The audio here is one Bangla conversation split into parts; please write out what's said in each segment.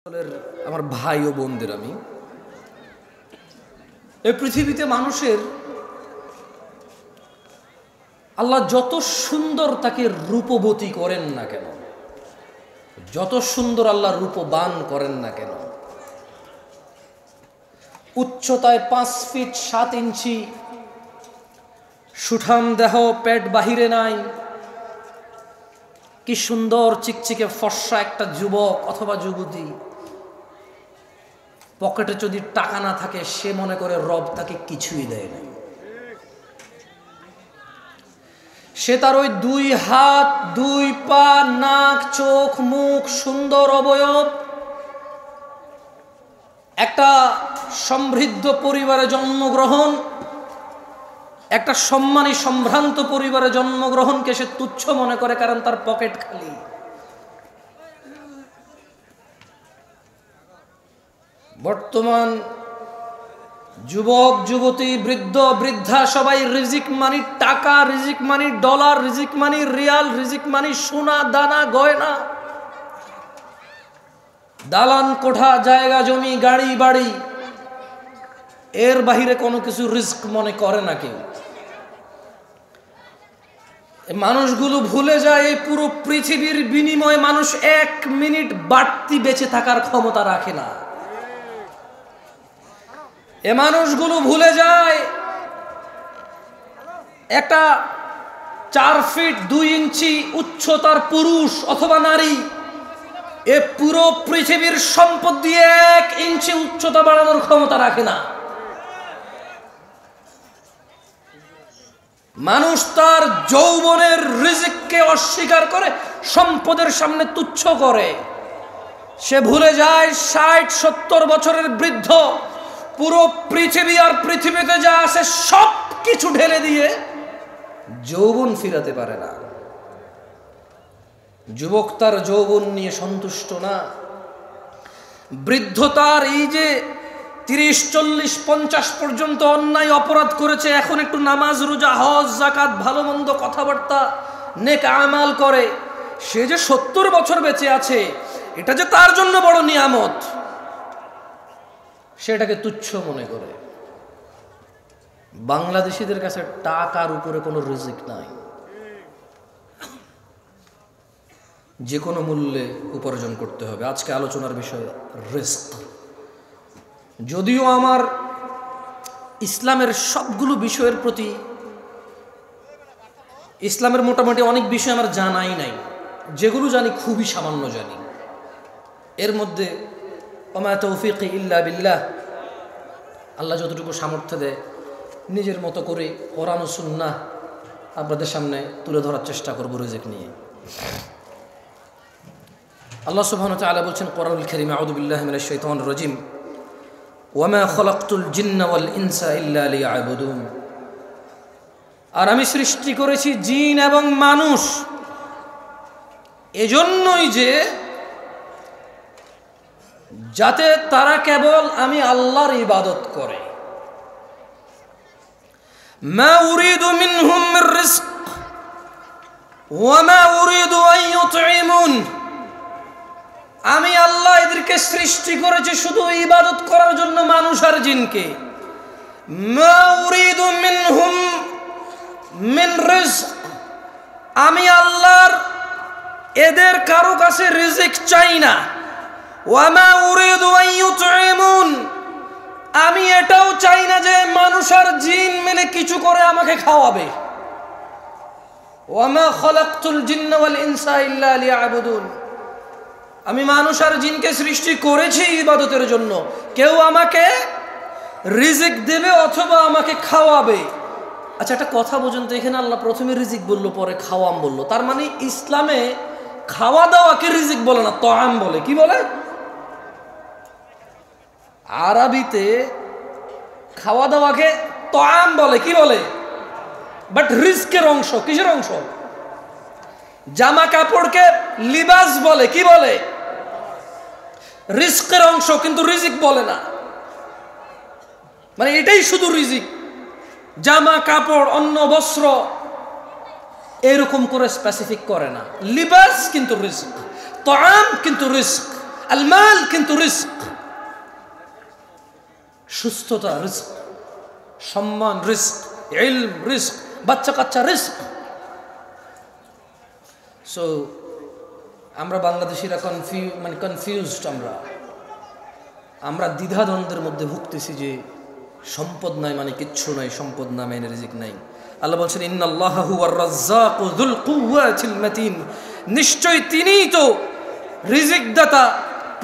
আমার ভাই ও বোনদের আমি এই পৃথিবীতে মানুষের আল্লাহ যত সুন্দর তাকে রূপবতী করেন না কেন, যত সুন্দর আল্লাহ রূপবান করেন না কেন, উচ্চতায় 5 ফিট 7 ইঞ্চি, সুঠাম দেহ, পেট বাহিরে নাই, কি সুন্দর চিকচিকে ফর্সা একটা যুবক অথবা যুবতী, পকেটে যদি টাকা না থাকে সে মনে করে রব তাকে কিছুই দেয় না। সে তার ওই 2 হাত 2 পা, নাক, চোখ, মুখ, সুন্দর অবয়ব, একটা সমৃদ্ধ পরিবারে জন্মগ্রহণ, একটা সম্মানী সম্ভ্রান্ত পরিবারে জন্মগ্রহণকে সে তুচ্ছ মনে করে, কারণ তার পকেট খালি। বর্তমান যুবক যুবতী, বৃদ্ধ বৃদ্ধা সবাই রিজিক মানি টাকা, রিজিক মানি ডলার, রিজিক মানি রিয়াল, রিজিক মানি সোনা দানা গয়না, দালান কোঠা, জায়গা জমি, গাড়ি বাড়ি, এর বাহিরে কোনো কিছু রিস্ক মনে করে না কেউ। মানুষগুলো ভুলে যায় এই পুরো পৃথিবীর বিনিময়ে মানুষ 1 মিনিট বাড়তি বেঁচে থাকার ক্ষমতা রাখে না। এ মানুষগুলো ভুলে যায় একটা 4 ফিট 2 ইঞ্চি উচ্চতার পুরুষ অথবা নারী এ পুরো পৃথিবীর সম্পদ দিয়ে 1 ইঞ্চি উচ্চতা বাড়ানোর ক্ষমতা রাখে না। মানুষ তার যৌবনের রিজিককে অস্বীকার করে, সম্পদের সামনে তুচ্ছ করে। সে ভুলে যায় 60-70 বছরের বৃদ্ধ পুরো পৃথিবী আর পৃথিবীতে যা আছে সব কিছু ঢেলে দিয়ে যৌবন ফিরাতে পারে না। যুবক তার যৌবন নিয়ে সন্তুষ্ট না। বৃদ্ধ তার এই যে 30-40-50 পর্যন্ত অন্যায় অপরাধ করেছে, এখন একটু নামাজ রোজা হজ যাকাত ভালো মন্দ কথাবার্তা নেক আমাল করে, সে যে 70 বছর বেঁচে আছে এটা যে তার জন্য বড় নিয়ামত, সেটাকে তুচ্ছ মনে করে। বাংলাদেশিদের কাছে টাকার উপরে কোনো রিজিক নাই, যে কোনো মূল্যে উপার্জন করতে হবে। আজকে আলোচনার বিষয় রিস্ক। যদিও আমার ইসলামের সবগুলো বিষয়ের প্রতি, ইসলামের মোটামুটি অনেক বিষয় আমার জানাই নাই, যেগুলো জানি খুবই সামান্য জানি। এর মধ্যে ওমা তৌফিকি ইল্লা বিল্লাহ, আল্লাহ যতটুকু সামর্থ্য দেয় নিজের মতো করে কোরআন ও সুন্নাহ আপনাদের সামনে তুলে ধরার চেষ্টা করব রিজিক নিয়ে। আল্লাহ সুবহানাহু ওয়া তাআলা বলছেন কোরআনুল কারীমে, আউযু বিল্লাহি মিনাশ শাইতানির রাজীম, ওয়ামা খালাকতুল জিন্না ওয়াল ইনসা ইল্লা লিয়াবুদুন, আর আমি সৃষ্টি করেছি জিন এবং মানুষ এজন্যই যে যাতে তারা কেবল আমি আল্লাহর ইবাদত করে। মা উরিদু মিনহুম মির রিজক ওয়া মা উরিদু আন ইউতঈমুন, আমি আল্লাহ এদেরকে সৃষ্টি করেছি শুধু ইবাদত করার জন্য, মানুষ আর জিনকে। মা উরিদু মিনহুম মিন রিজক, আমি আল্লাহর এদের কারো কাছে রিজিক চাই না। ওয়ামা উরিদু আন ইউতঈমুন, আমি এটাও চাই না যে মানুষ আর জিন মিলে কিছু করে আমাকে খাওয়াবে। ওয়ামা খালাকতুল জিন্না ওয়াল ইনসা ইল্লা লিয়াবুদুন, আমি মানুষ আর জিনকে সৃষ্টি করেছি ইবাদতের জন্য, কেউ আমাকে রিজিক দেবে অথবা আমাকে খাওয়াবে। আচ্ছা, একটা কথা বুঝুন তো, এখানে আল্লাহ প্রথমে রিজিক বললো, পরে খাওয়াম বললো, তার মানে ইসলামে খাওয়া দাওয়াকে রিজিক বলে না, তাআম বলে। কি বলে? আরবিতে খাওয়া দাওয়াকে তাআম বলে। কি বলে? বাট রিজকের অংশ। কিসের অংশ? জামা কাপড়কে লিবাস বলে। কি বলে? রিজকের অংশ, কিন্তু রিজিক বলে না। মানে এটাই শুধু রিজিক। জামা কাপড়, অন্ন বস্ত্র এরকম করে স্পেসিফিক করে না। লিবাস কিন্তু রিজক, তাআম কিন্তু রিজক। আল মাল কিন্তু রিস্ক, সুস্থতা রিস্ক, সম্মান রিস্ক, ইলম রিস্ক, বাচ্চা কাচ্চা রিস্ক। সো আমরা বাংলাদেশিরা কনফিউজড, আমরা দ্বিধাদ্বন্দ্বের মধ্যে ভুগতেছি যে সম্পদ নাই মানে কিচ্ছু নাই, সম্পদ না মানে রিজিক নাই। আল্লাহ বলছেন ইন্নাল্লাহা হুয়ার রাজ্জাকু যুল কুওয়াতিল মাতিন, নিশ্চয় তিনিই তো রিজিক দাতা,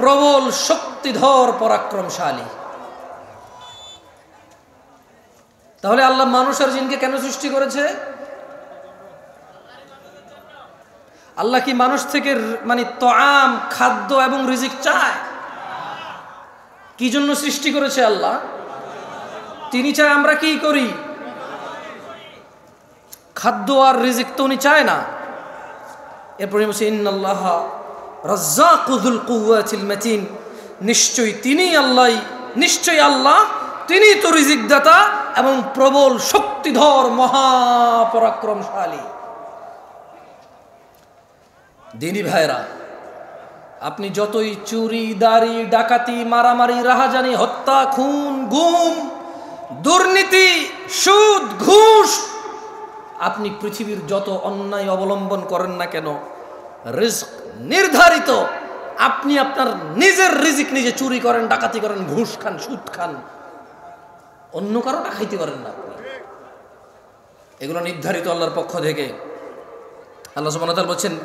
প্রবল শক্তিধর পরাক্রমশালী। তাহলে আল্লাহ মানুষ আর জিনকে কেন সৃষ্টি করেছে? আল্লাহ কি মানুষ থেকে তাআম, খাদ্য এবং রিজিক চায়? কি জন্য সৃষ্টি করেছে আল্লাহ? তিনি চায় আমরা কি করি? খাদ্য আর রিজিক তো উনি চায় না। এরপরে বলছে ইন্নাল্লাহা রাজ্জাকু যুল কুওয়াতিল মাতিন, নিশ্চয়ই আল্লাহ তিনি তো রিজিক দাতা এবং প্রবল শক্তিধর মহাপরাক্রমশালী। দিনী ভাইরা, আপনি যতই চুরি, দাড়ি, ডাকাতি, মারামারি, রাহাজানি, হত্যা, খুন, গুম, দুর্নীতি, সুদ, ঘুষ, আপনি পৃথিবীর যত অন্যায় অবলম্বন করেন না কেন, রিজক নির্ধারিত। আপনি আপনার নিজের রিজিক নিজে চুরি করেন, ডাকাতি করেন, ঘুষ খান, সুদ খান, অন্য কারো খাইতে পারেন না। এগুলো নির্ধারিত আল্লাহর পক্ষ থেকে। আল্লাহ সুবহানাহু ওয়া তাআলা বলেন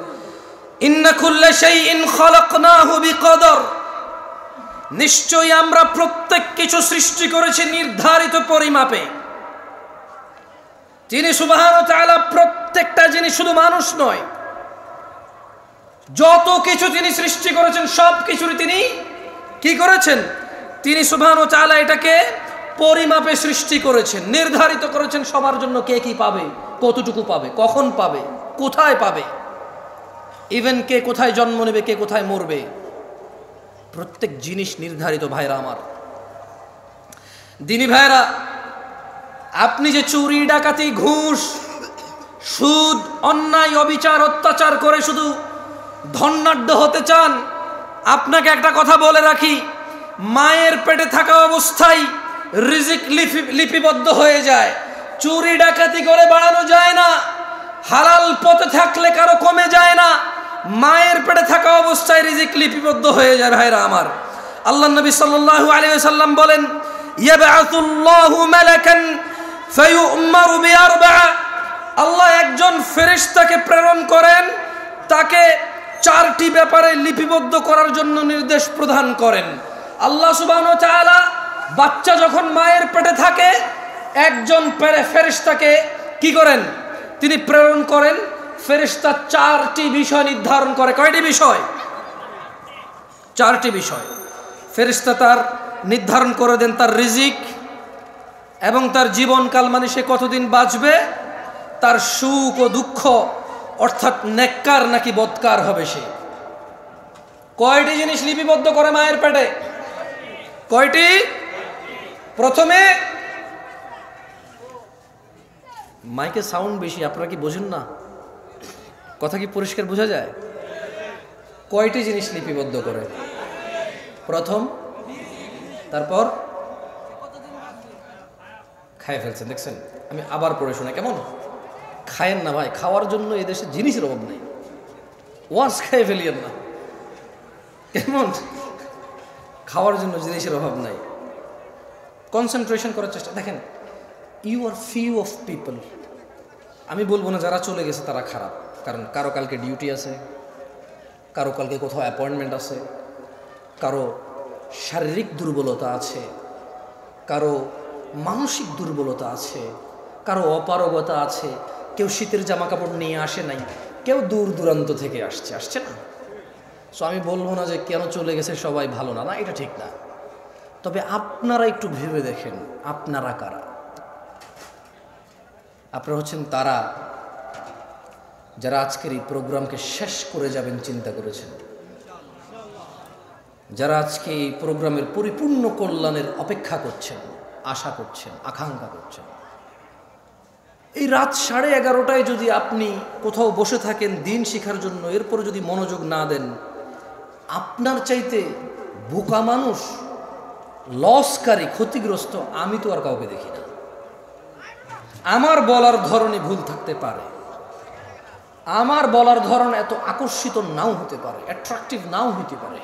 ইন্না কুল্লা শাইইন খালাকনাহু বিকদর, নিশ্চয়ই আমরা প্রত্যেক কিছু সৃষ্টি করেছি নির্ধারিত পরিমাপে। তিনি সুবহানাহু ওয়া তাআলা প্রত্যেকটা জিনিস, শুধু মানুষ নয়, যত কিছু তিনি সৃষ্টি করেছেন সব কিছুরই তিনি কি করেছেন? তিনি সুবহানাহু ওয়া তাআলা এটাকে পরিমাপে সৃষ্টি করেছেন, নির্ধারিত করেছেন সবার জন্য কে কি পাবে, কতটুকু পাবে, কখন পাবে, কোথায় পাবে, ইভেন কে কোথায় জন্ম নেবে, কে কোথায় মরবে, প্রত্যেক জিনিস নির্ধারিত। ভাইরা আমার, দিনী ভাইরা, আপনি যে চুরি, ডাকাতি, ঘুষ, সুদ, অন্যায়, অবিচার, অত্যাচার করে শুধু ধনাঢ্য হতে চান, আপনাকে একটা কথা বলে রাখি, মায়ের পেটে থাকা অবস্থায় রিজিক লিপিবদ্ধ হয়ে যায়। চুরি ডাকাতি করে বাড়ানো যায় না, হালাল পথে থাকলে কারো কমে যায় না, মায়ের পেটে থাকা অবস্থায় রিজিক লিপিবদ্ধ হয়ে যায়। ভাইরা আমার, আল্লাহ নবী সাল্লাল্লাহু আলাইহি ওয়াসাল্লাম বলেন ইয়াবআতুল্লাহু মালাকান ফায়ু'মারু বিআরবা'a, আল্লাহ একজন ফেরেশতাকে প্রেরণ করেন, তাকে চারটি ব্যাপারে লিপিবদ্ধ করার জন্য নির্দেশ প্রদান করেন। আল্লাহ সুবহানাহু ওয়া তাআলা বাচ্চা যখন মায়ের পেটে থাকে, একজন ফেরেশতাকে কি করেন? তিনি প্রেরণ করেন। ফেরেশতা চারটি বিষয় নির্ধারণ করে। কয়টি বিষয়? চারটি বিষয়। ফেরেশতা তার নির্ধারণ করে দেন তার রিজিক এবং তার জীবনকাল, মানে সে কতদিন বাঁচবে, তার সুখ ও দুঃখ, অর্থাৎ নেককার নাকি বদকার হবে সে। কয়টি জিনিস লিপিবদ্ধ করে মায়ের পেটে? কয়টি? প্রথমে, মাইকে সাউন্ড বেশি, আপনারা কি বোঝেন না? কথা কি পরিষ্কার বোঝা যায়? কয়টি জিনিস লিপিবদ্ধ করে? প্রথম, তারপর খায় ফেলছেন, দেখছেন? আমি আবার পড়ে শোনা, কেমন? খায়েন না ভাই, খাওয়ার জন্য এই দেশে জিনিসের অভাব নেই, ওয়াজ খায় ফেলিয়েন না, কেমন? খাওয়ার জন্য জিনিসের অভাব নাই, কনসেন্ট্রেশন করার চেষ্টা। দেখেন, you are few of people, আমি বলবো না যারা চলে গেছে তারা খারাপ, কারণ কারো কালকে ডিউটি আছে, কারো কালকে কোথাও অ্যাপয়েন্টমেন্ট আছে, কারো শারীরিক দুর্বলতা আছে, কারো মানসিক দুর্বলতা আছে, কারো অপারগতা আছে, কেউ শীতের জামা কাপড় নিয়ে আসে নাই, কেউ দূর দূরান্ত থেকে আসছে না। সো আমি বলবো না যে কেন চলে গেছে সবাই ভালো না, না, এটা ঠিক না। তবে আপনারা একটু ভেবে দেখেন, আপনারা কারা? আপনারা হচ্ছেন তারা যারা আজকের এই প্রোগ্রামকে শেষ করে যাবেন চিন্তা করেছেন, যারা আজকে এই প্রোগ্রামের পরিপূর্ণ কল্যাণের অপেক্ষা করছেন, আশা করছেন, আকাঙ্ক্ষা করছেন। এই রাত 11:30টায় যদি আপনি কোথাও বসে থাকেন দিন শিখার জন্য, এরপরে যদি মনোযোগ না দেন, আপনার চাইতে বোকা মানুষ, লসকারী, ক্ষতিগ্রস্ত আমি তো আর কাউকে দেখি না। আমার বলার ধরনে ভুল থাকতে পারে, আমার বলার ধরন এত আকর্ষিত নাও হতে পারে, অ্যাট্রাকটিভ নাও হতে পারে,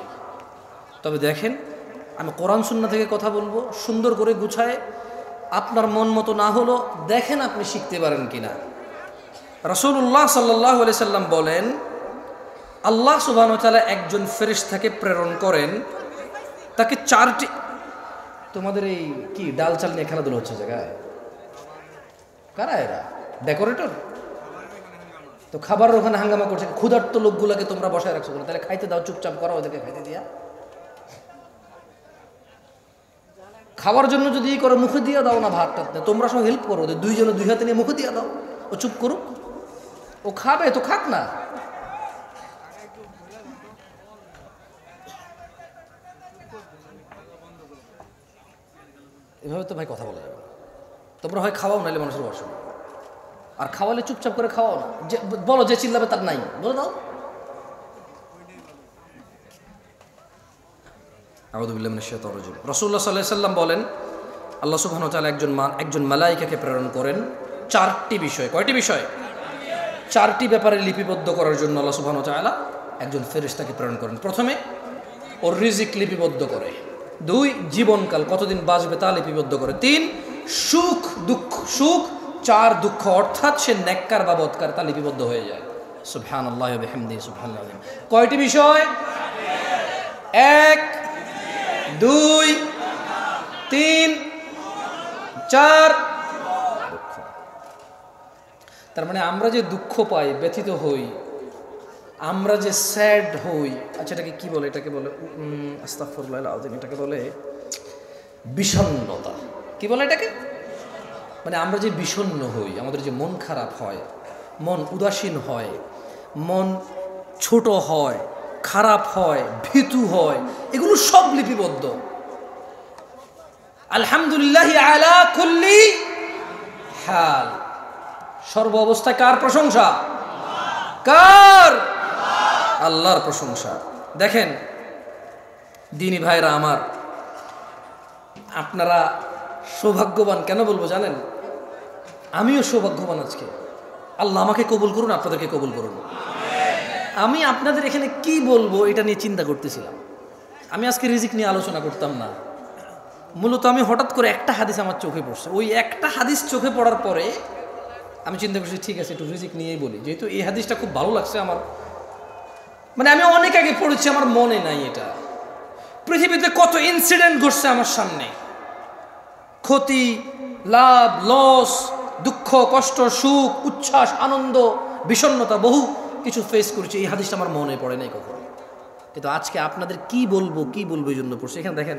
তবে দেখেন আমি কোরআন সুন্নাহ থেকে কথা বলবো সুন্দর করে গুছায়। আপনার মন মতো না হলো দেখেন আপনি শিখতে পারেন কিনা। রাসূলুল্লাহ সাল্লাল্লাহু আলাইহি সাল্লাম বলেন, আল্লাহ সুবহানাহু ওয়া তাআলা একজন ফেরেশতাকে প্রেরণ করেন, তাকে চারটি, তোমাদের এই কি ডাল চাল নিয়ে খেলাধুলা হচ্ছে জায়গায়, কারা এরা? ডেকোরেটর? তো খাবারের ওখানে হাঙ্গামা করছে, ক্ষুধার্ত লোকগুলোকে তোমরা বসায় রাখছো, তাহলে খাইতে দাও, চুপচাপ করো ওদেরকে খাইতে দিয়া। খাওয়ার জন্য যদি করো মুখে দিয়ে দাও না ভাতটা, তোমরা সব হেল্প করো, ওদের দুইজনে দুই হাতে নিয়ে মুখে দিয়ে দাও, ও চুপ করুক, ও খাবে তো খাক না। এভাবে তো ভাই কথা বলা যাবে। তোমরা হয় খাওয়াও, নাহলে মানুষের বসো, আর খাওয়ালে চুপচাপ করে খাওয়াও না, যে বলো যে চিল্লাবে তার নাই, বলে দাও। আউযু বিল্লাহি মিনাশ শাইতানির রাজিম। রাসূলুল্লাহ সাল্লাল্লাহু আলাইহি সাল্লাম বলেন, আল্লাহ সুবহানাহু ওয়া তাআলা একজন মালায়েকাকে প্রেরণ করেন চারটি বিষয়। কয়টি বিষয়? চারটি ব্যাপারে লিপিবদ্ধ করার জন্য আল্লাহ সুবহানাহু ওয়া তাআলা একজন ফেরেশতাকে প্রেরণ করেন। প্রথমে ওর রিজিক লিপিবদ্ধ করে, 2 জীবনকাল কতদিন বাঁচবে তা লিপিবদ্ধ করে, 3 সুখ দুঃখ, সুখ, 4 দুঃখ অর্থাৎ সে নেককার বা বদকার তা লিপিবদ্ধ হয়ে যায়। সুবহানাল্লাহি ওয়া বিহামদিহি সুবহানাল আযীম। কয়টি বিষয়? 1 2 3 4 দুঃখ। তার মানে আমরা যে দুঃখ পাই, ব্যথিত হই, আমরা যে স্যাড হই, আচ্ছা এটাকে কি বলে? এটাকে বলে আস্তাগফিরুল্লাহ আযীম, এটাকে বলে বিষণ্ণতা। কি বলে এটাকে? মানে আমরা যে বিষণ্ণ হই, আমাদের যে মন খারাপ হয়, মন উদাসীন হয়, মন ছোট হয়, খারাপ হয়, ভীতু হয়, এগুলো সব লিপিবদ্ধ। আলহামদুলিল্লাহি আলা কুল্লি হাল, সর্ব অবস্থায় কার প্রশংসা? কার? আল্লাহর প্রশংসা। দেখেন দিনী ভাইরা আমার, আপনারা সৌভাগ্যবান। কেন বলবো জানেন? আমিও সৌভাগ্যবান। আজকে আল্লাহ আমাকে কবুল করুন, আপনাদেরকে কবুল করুন। আমি আপনাদের এখানে কি বলবো এটা নিয়ে চিন্তা করতেছিলাম। আমি আজকে রিজিক নিয়ে আলোচনা করতাম না, মূলত আমি হঠাৎ করে একটা হাদিস আমার চোখে পড়ছে। ওই একটা হাদিস চোখে পড়ার পরে আমি চিন্তা করছি ঠিক আছে একটু রিজিক নিয়েই বলি, যেহেতু এই হাদিসটা খুব ভালো লাগছে আমার। মানে আমি অনেক আগে পড়েছি, আমার মনে নাই এটা। পৃথিবীতে কত ইনসিডেন্ট ঘটছে আমার সামনে, ক্ষতি, লাভ, লস, দুঃখ, কষ্ট, সুখ, উচ্ছ্বাস, আনন্দ, বিষণ্ণতা, বহু কিছু ফেস করেছি। এই হাদিসটা আমার মনে পড়ে নাই কখনো, কিন্তু আজকে আপনাদের কি বলবো এই জন্য পড়ছি। এখানে দেখেন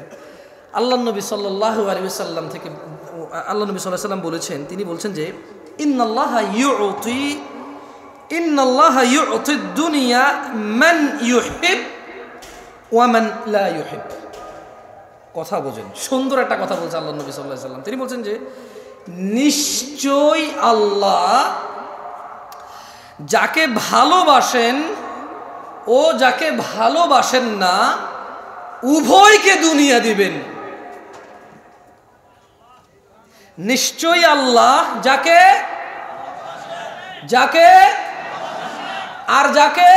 আল্লাহ নবী সাল্লাল্লাহু আলাইহি ওয়াসাল্লাম থেকে, আল্লাহ নবী সাল্লাল্লাহু আলাইহি ওয়াসাল্লাম বলেছেন, তিনি বলছেন যে ইন্নাল্লাহা ইউতি দুনিয়া মান ইউহিব ওয়া মান লা ইউহিব। কথা বোঝেন, সুন্দর একটা কথা বলছে আল্লাহ নবী সাল্লাল্লাহু আলাইহি ওয়াসাল্লাম। তিনি বলছেন যে নিশ্চয়ই আল্লাহ যাকে ভালোবাসেন ও যাকে ভালোবাসেন না উভয়কে দুনিয়া দিবেন। নিশ্চয়ই আল্লাহ যাকে আর যাকে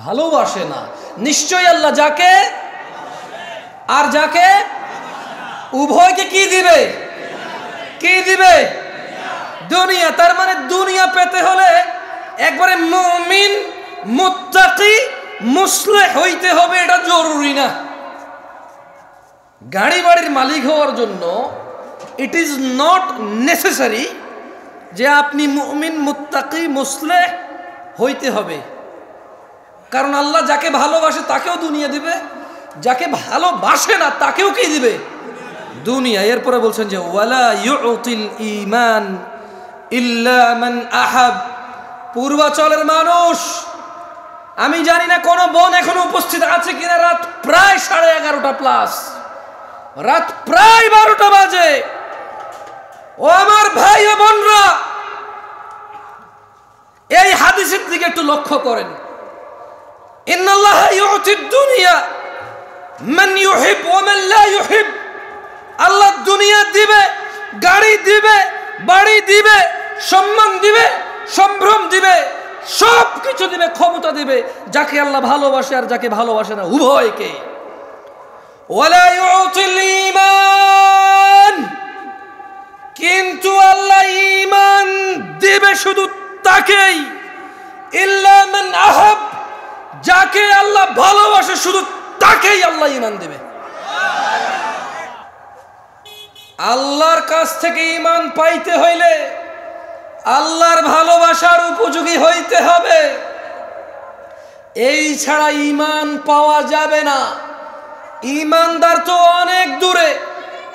ভালোবাসে না, নিশ্চয়ই আল্লাহ যাকে আর যাকে উভয়কে কি দিবে? কি দিবে? দুনিয়া। তার মানে দুনিয়া পেতে হলে একবারে মুমিন, মুত্তাকি, মুসলিহ হইতে হবে, এটা জরুরি না। গাড়ি বাড়ির মালিক হওয়ার জন্য ইট ইজ নট নেসেসারি যে আপনি মুমিন, মুত্তাকি, মুসলিহ হইতে হবে। কারণ আল্লাহ যাকে ভালোবাসে তাকেও দুনিয়া দিবে, যাকে ভালোবাসে না তাকেও কি দিবে? দুনিয়া। এরপরে বলছেন যে ওয়ালা ইউতিল ঈমান ইল্লা মান আহাব। পূর্বাচলের মানুষ, আমি জানি না কোন বোন এখনো উপস্থিত আছে কিনা, রাত প্রায় 11:30 প্লাস, রাত প্রায় 12টা বাজে। ও আমার ভাই ও বোনরা, এই হাদিসের দিকে একটু লক্ষ্য করেন। ইন্নাল্লাহা ইউতিদ দুনিয়া মান ইউহিব ওয়া মান লা ইউহিব। আল্লাহ দুনিয়া দিবে, গাড়ি দিবে, বাড়ি দিবে, সম্মান দিবে, সম্ভ্রম দিবে, সব কিছু দিবে, ক্ষমতা দিবে যাকে আল্লাহ ভালোবাসে আর যাকে ভালোবাসে না, উভয়কে। ওয়ালা ইউতিল ঈমান, কিন্তু আল্লাহ ঈমান দিবে শুধু তাকেই, ইল্লা মান আহাব, যাকে আল্লাহ ভালোবাসে শুধু তাকেই আল্লাহ ঈমান দিবে। আল্লাহর কাছ থেকে ঈমান পাইতে হইলে আল্লাহর ভালোবাসার উপযোগী হইতে হবে, এই ছাড়া ঈমান পাওয়া যাবে না। ঈমানদার তো অনেক দূরে,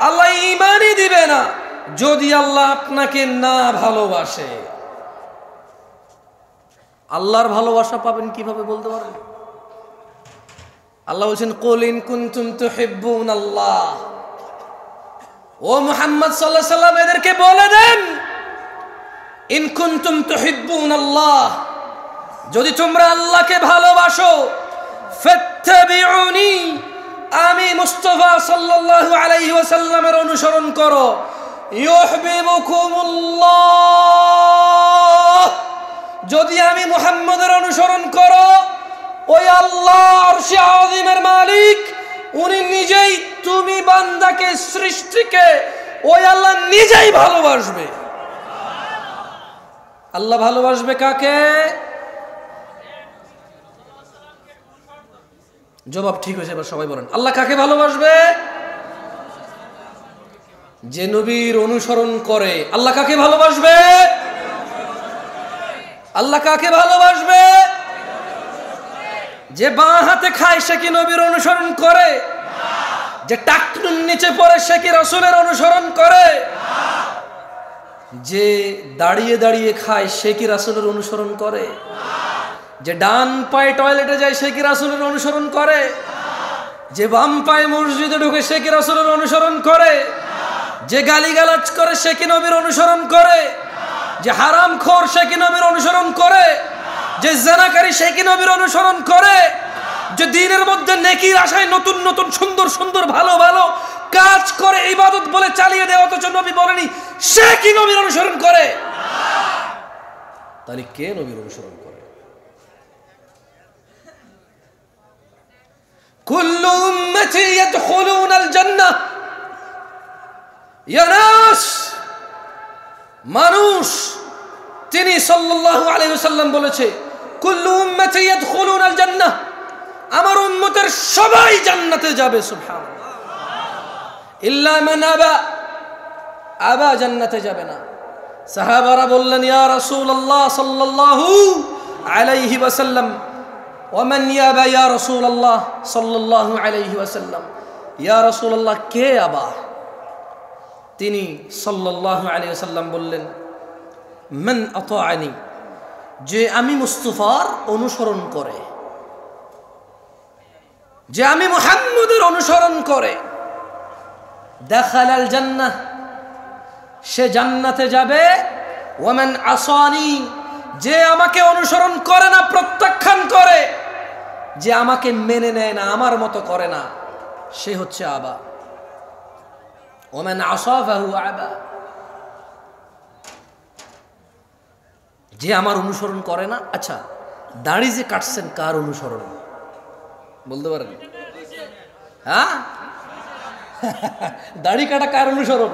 আল্লাহ ঈমানই দিবে না যদি আল্লাহ আপনাকে না ভালোবাসে। আল্লাহর ভালোবাসা পাবেন কিভাবে বলতে পারেন? আল্লাহ বলছেন কুল ইন কুনতুম তুহিব্বুনাল্লাহ, ও মুহাম্মদ সাল্লাল্লাহু আলাইহি সাল্লাম এদেরকে বলে দেন, ইন কুনতুম তুহিব্বুনাল্লাহ, যদি তোমরা আল্লাহকে ভালোবাসো, ফাত্তাবিউনি, আমি মুস্তাফা সাল্লাল্লাহু আলাইহি ওয়াসাল্লামের অনুসরণ করো, ইউহিব্বুকুমুল্লাহ, যদি আমি মুহাম্মদের অনুসরণ করো, ওই আল্লাহ আরশে আযীমের মালিক উনি নিজেই তুমি বান্দাকে, সৃষ্টিকে ওই আল্লাহ নিজেই ভালোবাসবে। আল্লাহ ভালোবাসবে কাকে? জবাব ঠিক হয়েছে, এবার সবাই বলেন আল্লাহ কাকে ভালোবাসবে? যে নবীর অনুসরণ করে। আল্লাহ কাকে ভালোবাসবে? আল্লাহ কাকে ভালোবাসবে? যে বাঁ হাতে খায় সে কি নবীর অনুসরণ করে? যে টাকনুর নিচে পড়ে সে কি রাসূলের অনুসরণ করে? যে দাঁড়িয়ে দাঁড়িয়ে খায় সে কি রাসূলের অনুসরণ করে? যে ডান পায়ে টয়লেটে যায় সে কি রাসূলের অনুসরণ করে? যে বাম পায়ে মসজিদে ঢুকে সে কি রাসূলের অনুসরণ করে? যে গালিগালাজ করে সে কি নবীর অনুসরণ করে? যে হারামখোর সে কি নবীর অনুসরণ করে? যে জিনাকারী সে কি নবীর অনুসরণ করে? যে দ্বীনের মধ্যে নেকির আশায় নতুন নতুন সুন্দর সুন্দর ভালো ভালো কাজ করে ইবাদত বলে চালিয়ে দেয়, অথচ নবী বলেনি, সে কি নবীর অনুসরণ করে? তাহলে কে নবীর অনুসরণ করে? কুল্লু উম্মতি ইয়াদখুলুনাল জান্নাহ, ইয়া নাস, মানুষ, তিনি সাল্লাল্লাহু আলাইহি ওয়াসাল্লাম বলেছে কুল্লু উম্মতি ইয়াদখুলুনাল জান্নাহ, আমার উম্মতের সবাই জান্নাতে যাবে, সুবহানাল্লাহ, ইল্লা মান আবা, আবা জান্নাতে যাবে না। সাহাবারা বললেন ইয়া রাসূলুল্লাহ সাল্লাল্লাহু আলাইহি ওয়াসাল্লাম, ওয়া মান ইয়াবা ইয়া রাসূলুল্লাহ সাল্লাল্লাহু আলাইহি ওয়াসাল্লাম, ইয়া রাসূলুল্লাহ কে আবা? তিনি সাল্লাল্লাহু আলাইহি ওয়াসাল্লাম বললেন মান আতাআনি, যে আমি মুস্তাফার অনুসরণ করে, যে আমি মুহাম্মদের অনুসরণ করে, দাখালাল জান্নাহ, সে জান্নাতে যাবে। ওয়া মান আসানি, যে আমাকে অনুসরণ করে না, প্রত্যাখ্যান করে, যে আমাকে মেনে নেয় না, আমার মতো করে না, সে হচ্ছে আবা। ওয়া মান আসা ফাহু আবা, যে আমার অনুসরণ করে না। আচ্ছা, দাড়ি যে কাটছেন কার অনুসরণ বলতে পারেন? হ্যাঁ, দাড়ি কাটা কার অনুসরণ?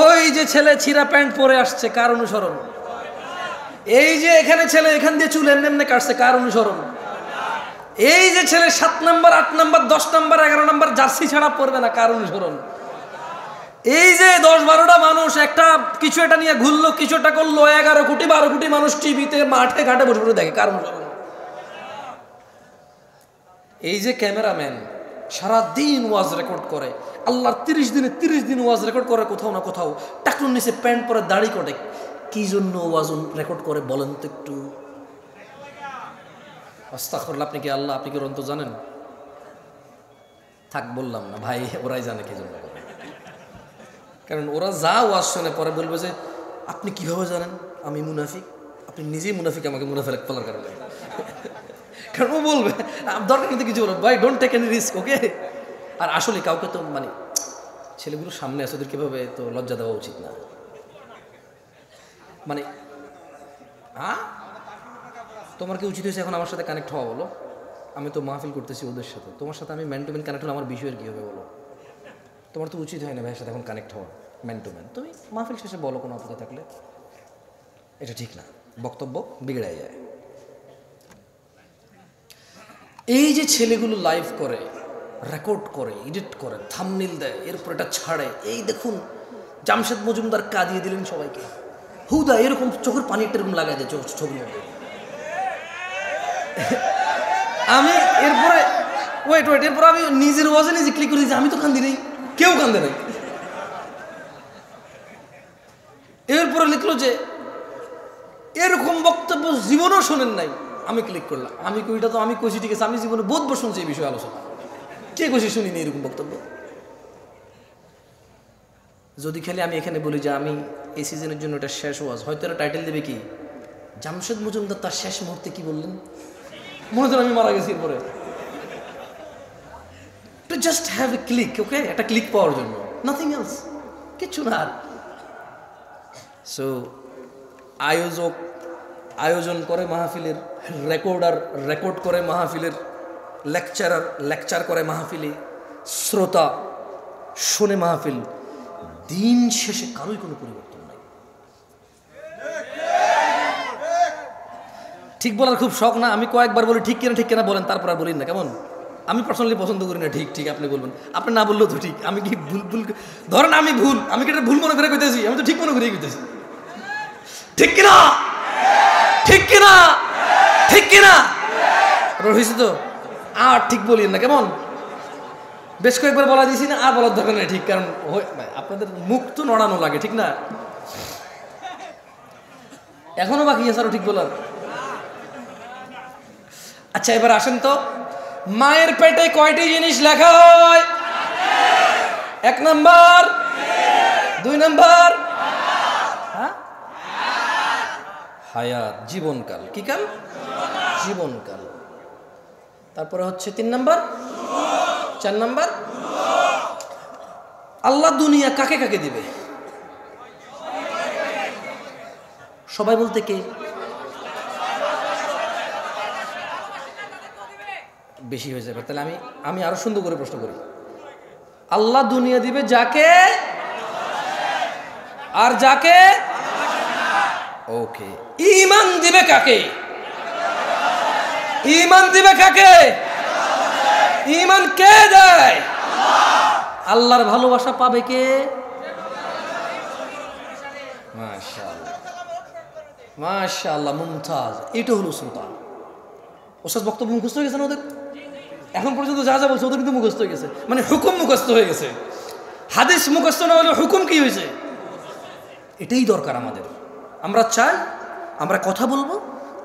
ওই যে ছেলে ছিঁড়া প্যান্ট পরে আসছে কার অনুসরণ? এই যে এখানে ছেলে এখান দিয়ে চুল এমনি এমনি কাটছে কার অনুসরণ? এই যে ছেলে 7 number 8 number 10 number 11 number jersey ছাড়া পরবে না কার অনুসরণ? এই যে 10-12টা মানুষ একটা কিছু একটা নিয়ে ঘুরলো, কিছু একটা করলো, 11 কোটি 12 কোটি মানুষ টিভিতে মাঠে ঘাটে বসে বসে দেখে কার অনুসরণ? এই যে ক্যামেরাম্যান সারাদিন ওয়াজ রেকর্ড করে, আল্লাহর 30 দিনে 30 দিন ওয়াজ রেকর্ড করে, কোথাও না কোথাও টাকনুর নিচে প্যান্ট পরে দাড়ি কাটে, কি জন্য ওয়াজ রেকর্ড করে বলেন তো একটু? আস্তাগফিরুল্লাহ, আপনি কি আল্লাহ, আপনি কি অন্ত জানেন? থাক বললাম না ভাই, ওরাই জানে কি জন্য করে। কারণ ওরা যা ওয়াজ শুনে পরে বলবে যে আপনি কিভাবে জানেন আমি মুনাফিক? আপনি নিজেই মুনাফিক আমাকে মুনাফিক বলার কারণে। কারণ ও বলবে দরকার কিন্তু কিছু বলবে, ভাই ডোন্ট টেক এনি রিস্ক, ওকে। আর আসলে কাউকে তো মানে ছেলেগুলোর সামনে আছে, ওদের কীভাবে তো লজ্জা দেওয়া উচিত না। মানে হ্যাঁ, তোমার কি উচিত হয়েছে এখন আমার সাথে কানেক্ট হওয়া? বলো, আমি তো মাহফিল করতেছি ওদের সাথে, তোমার সাথে আমি ম্যান টু ম্যান কানেক্ট হলে আমার বিষয়ের কী হবে বলো? তোমার তো উচিত হয় না ভাইয়ের সাথে এখন কানেক্ট হওয়া ম্যান টু ম্যান। তুমি মাহফিল শেষে বলো কোনো অপরাধ থাকলে, এটা ঠিক না, বক্তব্য বিগড়ে যায়। এই যে ছেলেগুলো লাইভ করে, রেকর্ড করে, এডিট করে, থাম্বনেইল দেয়, এরপর এটা ছাড়ে, এই দেখুন জামশেদ মজুমদার কাঁদিয়ে দিলেন সবাইকে, হুদা এরকম চোখের পানি একটা এরকম লাগাই দেয় ছবির মধ্যে। আমি এরপরে ওয়েট এরপর আমি নিজের ওয়াজে নিজে ক্লিক করে দিয়েছি, আমি তো কান্দি নেই, কেউ কান্দে নাই। এরপরে লিখলো যে এরকম বক্তব্য জীবনেও শোনেন নাই, আমি ক্লিক করলাম, আমি কইটা তো আমি কইছি ঠিক আছে, আমি জীবনে বহুতবার শুনছি এই বিষয়ে আলোচনা, কে কইছি শুনিনি এরকম বক্তব্য। যদি খেলে আমি এখানে বলি যে আমি এই সিজনের জন্য এটা শেষ ওয়াজ, হয়তো এটা টাইটেল দেবে কি জামশেদ মজুমদার তার শেষ মুহূর্তে কি বললেন, মনে হয় আমি মারা গেছি। এরপরে to just have a click, okay, একটা ক্লিক পাওয়ার জন্য, নাথিং এলস, কিচ্ছু না। সো আয়োজক আয়োজন করে মাহফিলের, রেকর্ড করে মাহফিলের, লেকচার করে মাহফিলে, শ্রোতা শোনে মাহফিল, দিন শেষে কারোই কোনো পরিবর্তন নাই। ঠিক বলার খুব শখ না, আমি কয়েকবার বলি ঠিক কিনা বলেন, তারপর আর বলিন না, কেমন? আমি পার্সোনালি পছন্দ করি না ঠিক আপনি বলবেন, আপনি না বললেও তো ঠিক। আমি কি ভুল ধরেন আমি কি এটা ভুল মনে করে কইতেছি, আমি তো ঠিক মনে করে কইতেছি, ঠিক কিনা হয়েছে তো, আর ঠিক বলিয়েন না, কেমন? বেশ কয়েকবার বলা দিয়েছি না, আর বলার দরকার নেই ঠিক, কারণ আপনাদের মুখ তো নড়ানো লাগে, ঠিক না? এখনো বাকি আছে আরো ঠিক বলার। আচ্ছা এবার আসেন তো, মায়ের পেটে কয়টি জিনিস লেখা হয়? 1 নাম্বার, 2 নাম্বার হায়াত, জীবনকাল। কি কাল? জীবনকাল। তারপরে হচ্ছে 3 নাম্বার, 4 নাম্বার আল্লাহ দুনিয়া কাকে কাকে দিবে? সবাই বলতে কে? বেশি হয়ে যাবে, তাহলে আমি আরো সুন্দর করে প্রশ্ন করি। আল্লাহ দুনিয়া দিবে যাকে, আর যাকে ওকে। ঈমান দিবে কাকে? ঈমান কে দেয়? আল্লাহর ভালোবাসা পাবে কে? মাশাআল্লাহ, মুমতাজ। এটা হলো সুলতান। ওস্তাদ বক্তব্য মুখস্থ হয়ে গেছে না ওদের? এখন পর্যন্ত যা বলছে ওদের কিন্তু মুখস্থ হয়ে গেছে, মানে হুকুম মুখস্থ হয়ে গেছে। হাদিস মুখস্থ না হলে হুকুম কি হয়েছে? এটাই দরকার আমাদের। আমরা চাই আমরা কথা বলবো,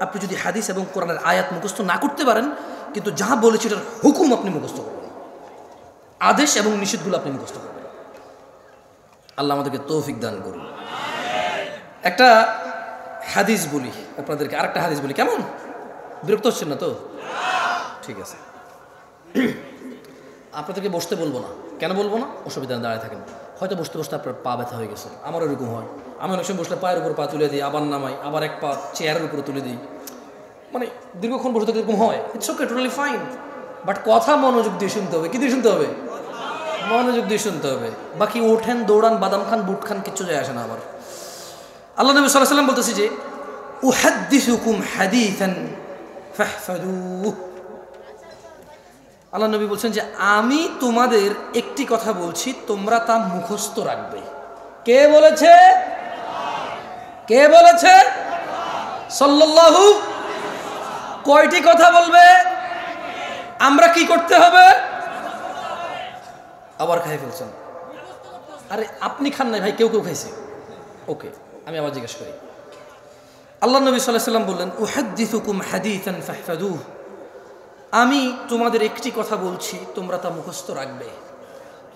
আপনি যদি হাদিস এবং কোরআনের আয়াত মুখস্থ না করতে পারেন, কিন্তু যা বলেছে এটার হুকুম আপনি মুখস্থ করবেন, আদেশ এবং নিষেধগুলো আপনি মুখস্থ করবেন। আল্লাহ আমাদেরকে তৌফিক দান করুন। একটা হাদিস বলি আপনাদেরকে, আরেকটা হাদিস বলি, কেমন? বিরক্ত হচ্ছেন না তো? ঠিক আছে, আপনাদেরকে বসতে বলবো না। কেন বলবো না? অসুবিধা দাঁড়ায় থাকেন। হয়তো বসতে বসতে আপনার পা ব্যথা হয়ে গেছে, আমার এরকম হয়। আমি অনেক সময় বসলে পায়ের উপর পা তুলে দিই, আবার নামাই, আবার এক পা চেয়ারের উপরে তুলে দিই, মানে দীর্ঘক্ষণ বসে থাকলে এরকম হয়। It's okay, totally fine, but কথা মনোযোগ দিয়ে শুনতে হবে। কি দিয়ে শুনতে হবে? মনোযোগ দিয়ে শুনতে হবে। বাকি ওঠেন, দৌড়ান, বাদাম খান, বুট খান, কিচ্ছু যায় আসে না আমার। আল্লাহ নবী সাল্লাল্লাহু আলাইহি ওয়াসাল্লাম বলতেছে যে উহাদ্দিসুকুম হাদিসান ফাহফাযুহু। আল্লাহ নবী বলছেন যে আমি তোমাদের একটি কথা বলছি, তোমরা তা মুখস্থ রাখবে। কে বলেছে? কে বলেছে? সাল্লাল্লাহু। কয়টি কথা বলবে? আমরা কি করতে হবে? আবার খাই ফেলছেন। আরে আপনি খান নাই ভাই, কেউ খাইছে। ওকে, আমি আবার জিজ্ঞেস করি। আল্লাহ নবী সাল্লাল্লাহু আলাইহি ওয়াসাল্লাম বললেন উহাদ্দিসুকুম হাদিসান ফাহফাযুহু, আমি তোমাদের একটি কথা বলছি, তোমরা তা মুখস্থ রাখবে।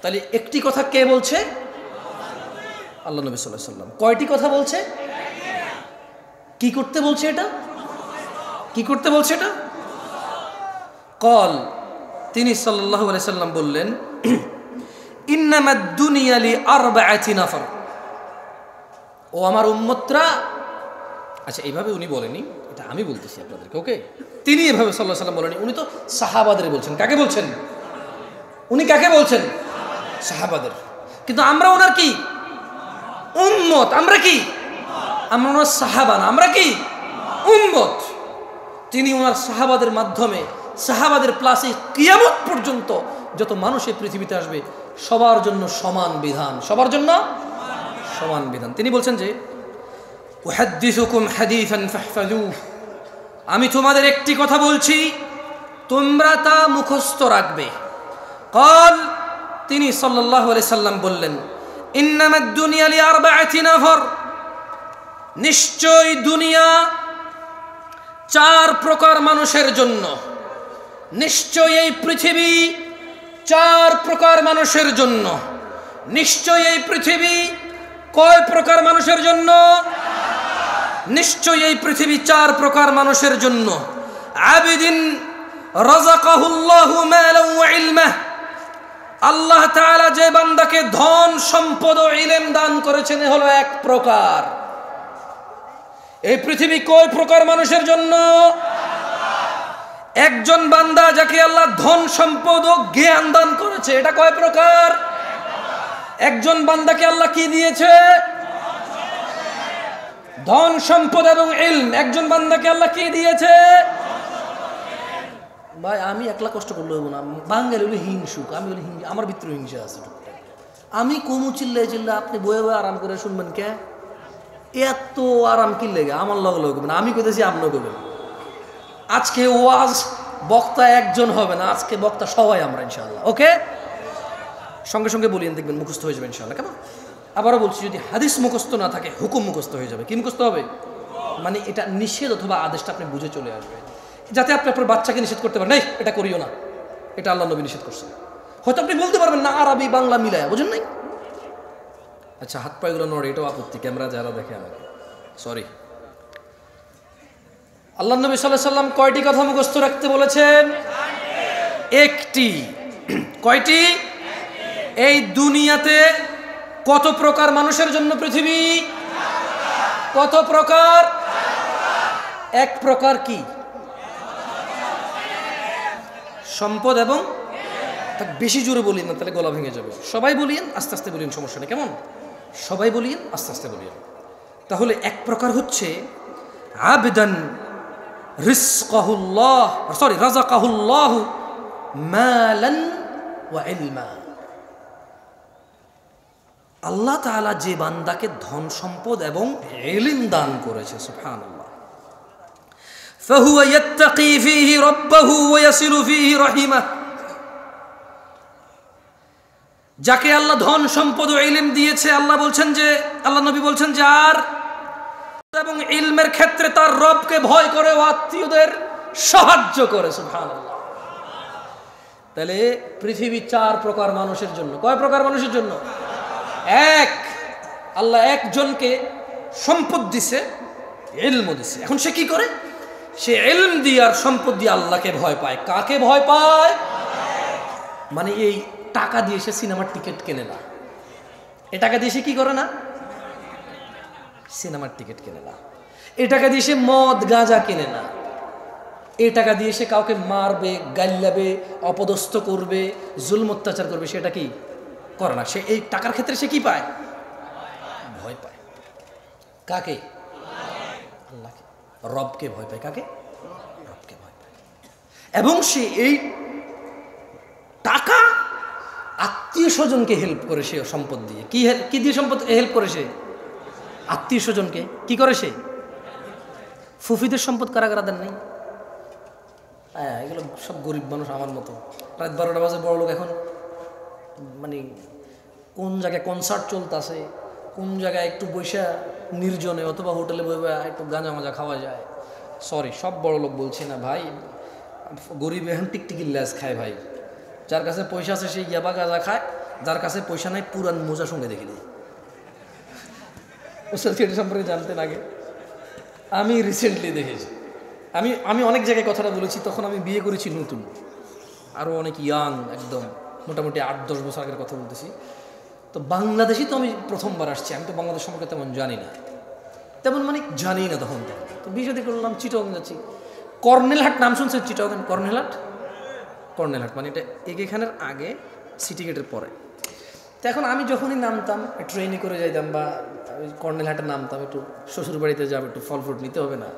তাহলে একটি কথা কে বলছে? আল্লাহ নবী সাল্লাল্লাহু আলাইহি ওয়াসাল্লাম। কয়টি কথা বলছে? কি করতে বলছে এটা? কি করতে বলছে এটা? কল তিনি সাল্লাল্লাহু আলাইহি সাল্লাম বললেন, ইন্নামাদ দুনিয়া লি আরবাআতি নাফর। ও আমার উম্মতরা, আচ্ছা এইভাবে উনি বলেনি, এটা আমি বলতেছি আপনাদেরকে, ওকে? তিনি এভাবে সাল্লাল্লাহু আলাইহি সাল্লাম বলেনি, উনি তো সাহাবাদের বলছেন। কাকে বলছেন উনি? কাকে বলছেন? সাহাবাদের। কিন্তু আমরা ওনার কি উম্মত। আমরা কি? আমরা ওনার সাহাবা না, আমরা কি উম্মত। তিনি ওনার সাহাবাদের মাধ্যমে, সাহাবাদের প্লাসে কিয়ামত পর্যন্ত যত মানুষ এই পৃথিবীতে আসবে সবার জন্য সমান বিধান, সবার জন্য সমান বিধান। তিনি বলছেন যে উহাদ্দিসুকুম হাদিসান ফাহফাজুহু, আমি তোমাদের একটি কথা বলছি, তোমরা তা মুখস্থ রাখবে। কল তিনি সাল্লাল্লাহু আলাইহি সাল্লাম বললেন, ইন্নামাদ দুনিয়া লি আরবাআতি নাফর, নিশ্চয় দুনিয়া 4 প্রকার মানুষের জন্য। নিশ্চয় এই পৃথিবী 4 প্রকার মানুষের জন্য। নিশ্চয় এই পৃথিবী কয় প্রকার মানুষের জন্য? নিশ্চয় এই পৃথিবী 4 প্রকার মানুষের জন্য। আবিদিন রাযাকাহুল্লাহু মালান ওয়া ইলমা, আল্লাহ তাআলা যে বান্দাকে ধন সম্পদ ও ইলম দান করেছেন এ হলো 1 প্রকার। এই পৃথিবী কয় প্রকার মানুষের জন্য? একজন বান্দা যাকে আল্লাহ ধন সম্পদ ও জ্ঞান দান করেছে, এটা কয় প্রকার? একজন বান্দাকে আল্লাহ কি দিয়েছে? ধন সম্পদ এবং ইলম। একজন বান্দাকে আল্লাহ কি দিয়েছে? ভাই আমি একলা কষ্ট করলে হইব না, বাঙালি হলে হিংসুক, আমি হলে আমার ভিতরে হিংসা আছে। আমি কমু চিল্লাই চিল্লাই, আপনি বয়ে বয়ে আরাম করে শুনবেন কে? এত আরাম কি লেগে আমার লগে লগে না, আমি কইতেছি আপনিও করবেন। আজকে ওয়াজ বক্তা একজন হবে না, আজকে বক্তা সবাই আমরা ইনশাআল্লাহ, ওকে? সঙ্গে সঙ্গে বলিয়েন, দেখবেন মুখস্থ হয়ে যাবে ইনশাআল্লাহ। কেমন? আবারও বলছি, যদি হাদিস মুখস্থ না থাকে হুকুম মুখস্থ হয়ে যাবে। কি মুখস্থ হবে? মানে এটা নিষেধ অথবা আদেশটা আপনি বুঝে চলে আসবে, যাতে আপনি আপনার বাচ্চাকে নিষেধ করতে পারেন, এই এটা করিও না, এটা আল্লাহ নবী নিষেধ করছে। হয়তো আপনি বলতে পারবেন না আরবি বাংলা মিলায়, বুঝেন নাই? আচ্ছা হাত পায়েগুলো নড়ে, এটাও আপত্তি, ক্যামেরা যারা দেখে আমাকে সরি। আল্লাহ নবী সাল্লাল্লাহু আলাইহি সাল্লাম কয়টি কথা মুখস্থ রাখতে বলেছেন? একটি। কয়টি? এই দুনিয়াতে কত প্রকার মানুষের জন্য পৃথিবী? কত প্রকার? 1 প্রকার কি? সম্পদ এবং, বেশি জোরে বলিয়েন না তাহলে গলা ভেঙে যাবে। সবাই বলিয়েন, আস্তে আস্তে বলিয়েন, সমস্যা নেই। কেমন? সবাই বলিয়েন, আস্তে আস্তে বলিয়েন। তাহলে 1 প্রকার হচ্ছে আবদান রিজকাহুল্লাহ, সরি রাযাকাহুল্লাহু মালান ওয়া ইলমা। আল্লাহ তাআলা যে বান্দাকে ধন সম্পদ এবং ইলম দান করেছে, সুবহানাল্লাহ, ফাহুয়া ইয়াত্তাকি ফীহি রাব্বাহু ওয়া ইয়াসিলু ফীহি রাহিমাহু, যাকে আল্লাহ ধন সম্পদ ও ইলম দিয়েছে, আল্লাহ বলছেন যে, আল্লাহ নবী বলছেন যে আর এবং ইলমের ক্ষেত্রে তার রবকে ভয় করে ও আত্মীয়দের সাহায্য করে, সুবহানাল্লাহ। তাহলে পৃথিবী 4 প্রকার মানুষের জন্য। কয় প্রকার মানুষের জন্য? 1। আল্লাহ একজনকে সম্পদ দিছে, ইলম দিছে। এখন সে কি করে? সে ইলম দিয়ে আর সম্পদ দিয়ে আল্লাহকে ভয় পায়। কাকে ভয় পায়? মানে এই টাকা দিয়ে সে সিনেমার টিকিট কেনে না। এই টাকা দিয়ে সে কি করে না? সিনেমার টিকিট কেনে না। এই টাকা দিয়ে সে মদ গাঁজা কেনে না। এই টাকা দিয়ে সে কাউকে মারবে, গাল্লাবে, অপদস্থ করবে, জুলম অত্যাচার করবে, সেটা কি করে না। সে এই টাকার ক্ষেত্রে সে কি পায়? ভয় পায়। কাকে? আল্লাহকে, রবকে ভয় পায়। কাকে? রবকে ভয় পায়। এবং সে এই টাকা আত্মীয় স্বজনকে হেল্প করে, সে সম্পদ দিয়ে। কি দিয়ে সম্পদ হেল্প করে? সে আত্মীয় স্বজনকে কি করে? সে ফুফিদের সম্পদ কারা কারা দেন নাই? হ্যাঁ, এগুলো সব গরিব মানুষ আমার মতো। রাত 12টা বাজে বড় লোক। এখন মানে কোন জায়গায় কনসার্ট চলতেছে, কোন জায়গায় একটু বৈশা নির্জনে অথবা হোটেলে বসে একটু গাঁজা মাজা খাওয়া যায়। সরি, সব বড় লোক বলছি না ভাই, গরিব এখন টিকটিকির ল্যাজ খায় ভাই। যার কাছে পয়সা আছে সে ইয়াবা গাঁজা খায়, যার কাছে পয়সা নাই পুরান মোজা সঙ্গে দেখে দেয়। ওসব সেটা সম্পর্কে জানতেন আগে? আমি রিসেন্টলি দেখেছি। আমি অনেক জায়গায় কথাটা বলেছি, তখন আমি বিয়ে করেছি নতুন। আরও অনেক ইয়াং, একদম মোটামুটি 8-10 বছর আগের কথা বলতেছি। তো বাংলাদেশি তো আমি প্রথমবার আসছি, আমি তো বাংলাদেশ সম্পর্কে তেমন জানি না, তেমন মানে জানি না তখন। তো বিষয়টি করলাম, চিটাগং যাচ্ছি। কর্নেলহাট নাম শুনছেন? চিটাগং কর্নেলহাট, কর্নেলহাট মানে এটা এখানের আগে, সিটি গেটের পরে। তো এখন আমি যখনই নামতাম, ট্রেনে করে যাইতাম বা কর্নেলহাটে নামতাম, একটু শ্বশুর বাড়িতে যাবো, একটু ফল ফ্রুট নিতে হবে না।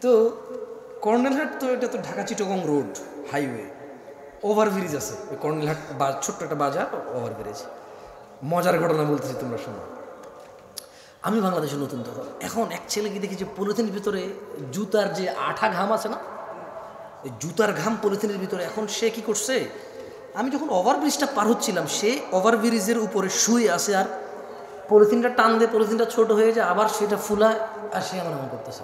তো কর্নেলহাট তো এটা তো Dhaka Chittagong road highway, overbridge আছে ওই কর্নেলহাট, ছোট্ট একটা বাজার, ওভারব্রিজ। মজার ঘটনা বলতেছি, তোমরা শোনো। আমি বাংলাদেশে নতুন তখন, এখন এক ছেলেকে দেখি যে পলিথিনের ভিতরে জুতার যে আঠা ঘাম আছে না, ওই জুতার ঘাম পলিথিনের ভিতরে। এখন সে কি করছে, আমি যখন ওভারব্রিজটা পার হচ্ছিলাম, সে ওভারব্রিজের উপরে শুয়ে আসে আর পলিথিনটা টান দিয়ে পলিথিনটা ছোট হয়ে যায়, আবার সেটা ফুলায় আর সে আমার এমন করতেছে।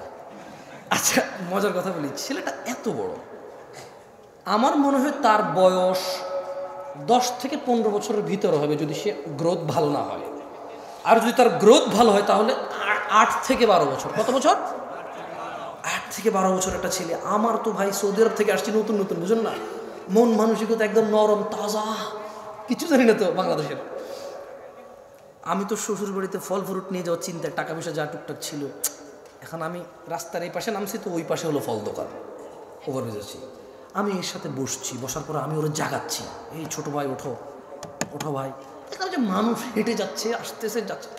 আচ্ছা মজার কথা বলি, ছেলেটা এত বড়, আমার মনে হয় তার বয়স 10 থেকে 15 বছরের ভিতরে হবে, যদি সে গ্রোথ ভালো না হয়। আর যদি তার গ্রোথ ভালো হয় তাহলে 8 থেকে 12 বছর। কত বছর? 8 থেকে 12 বছর একটা ছেলে। আমার তো ভাই সৌদি আরব থেকে আসছি নতুন নতুন, বুঝুন না, মন মানসিকতা একদম নরম তাজা, কিছু জানি না তো বাংলাদেশের। আমি তো শ্বশুর বাড়িতে ফল ফ্রুট নিয়ে যাওয়ার চিন্তা, টাকা পয়সা যা টুকটাক ছিল। এখন আমি রাস্তার এই পাশে নামছি, তো ওই পাশে হলো ফল দোকান, ওভারব্রিজ আছি। আমি এর সাথে বসছি, বসার পরে আমি ওরা জাগাচ্ছি, এই ছোট ভাই ওঠো ওঠো ভাই। এখানে যে মানুষ হেঁটে যাচ্ছে, আসতেছে যাচ্ছে,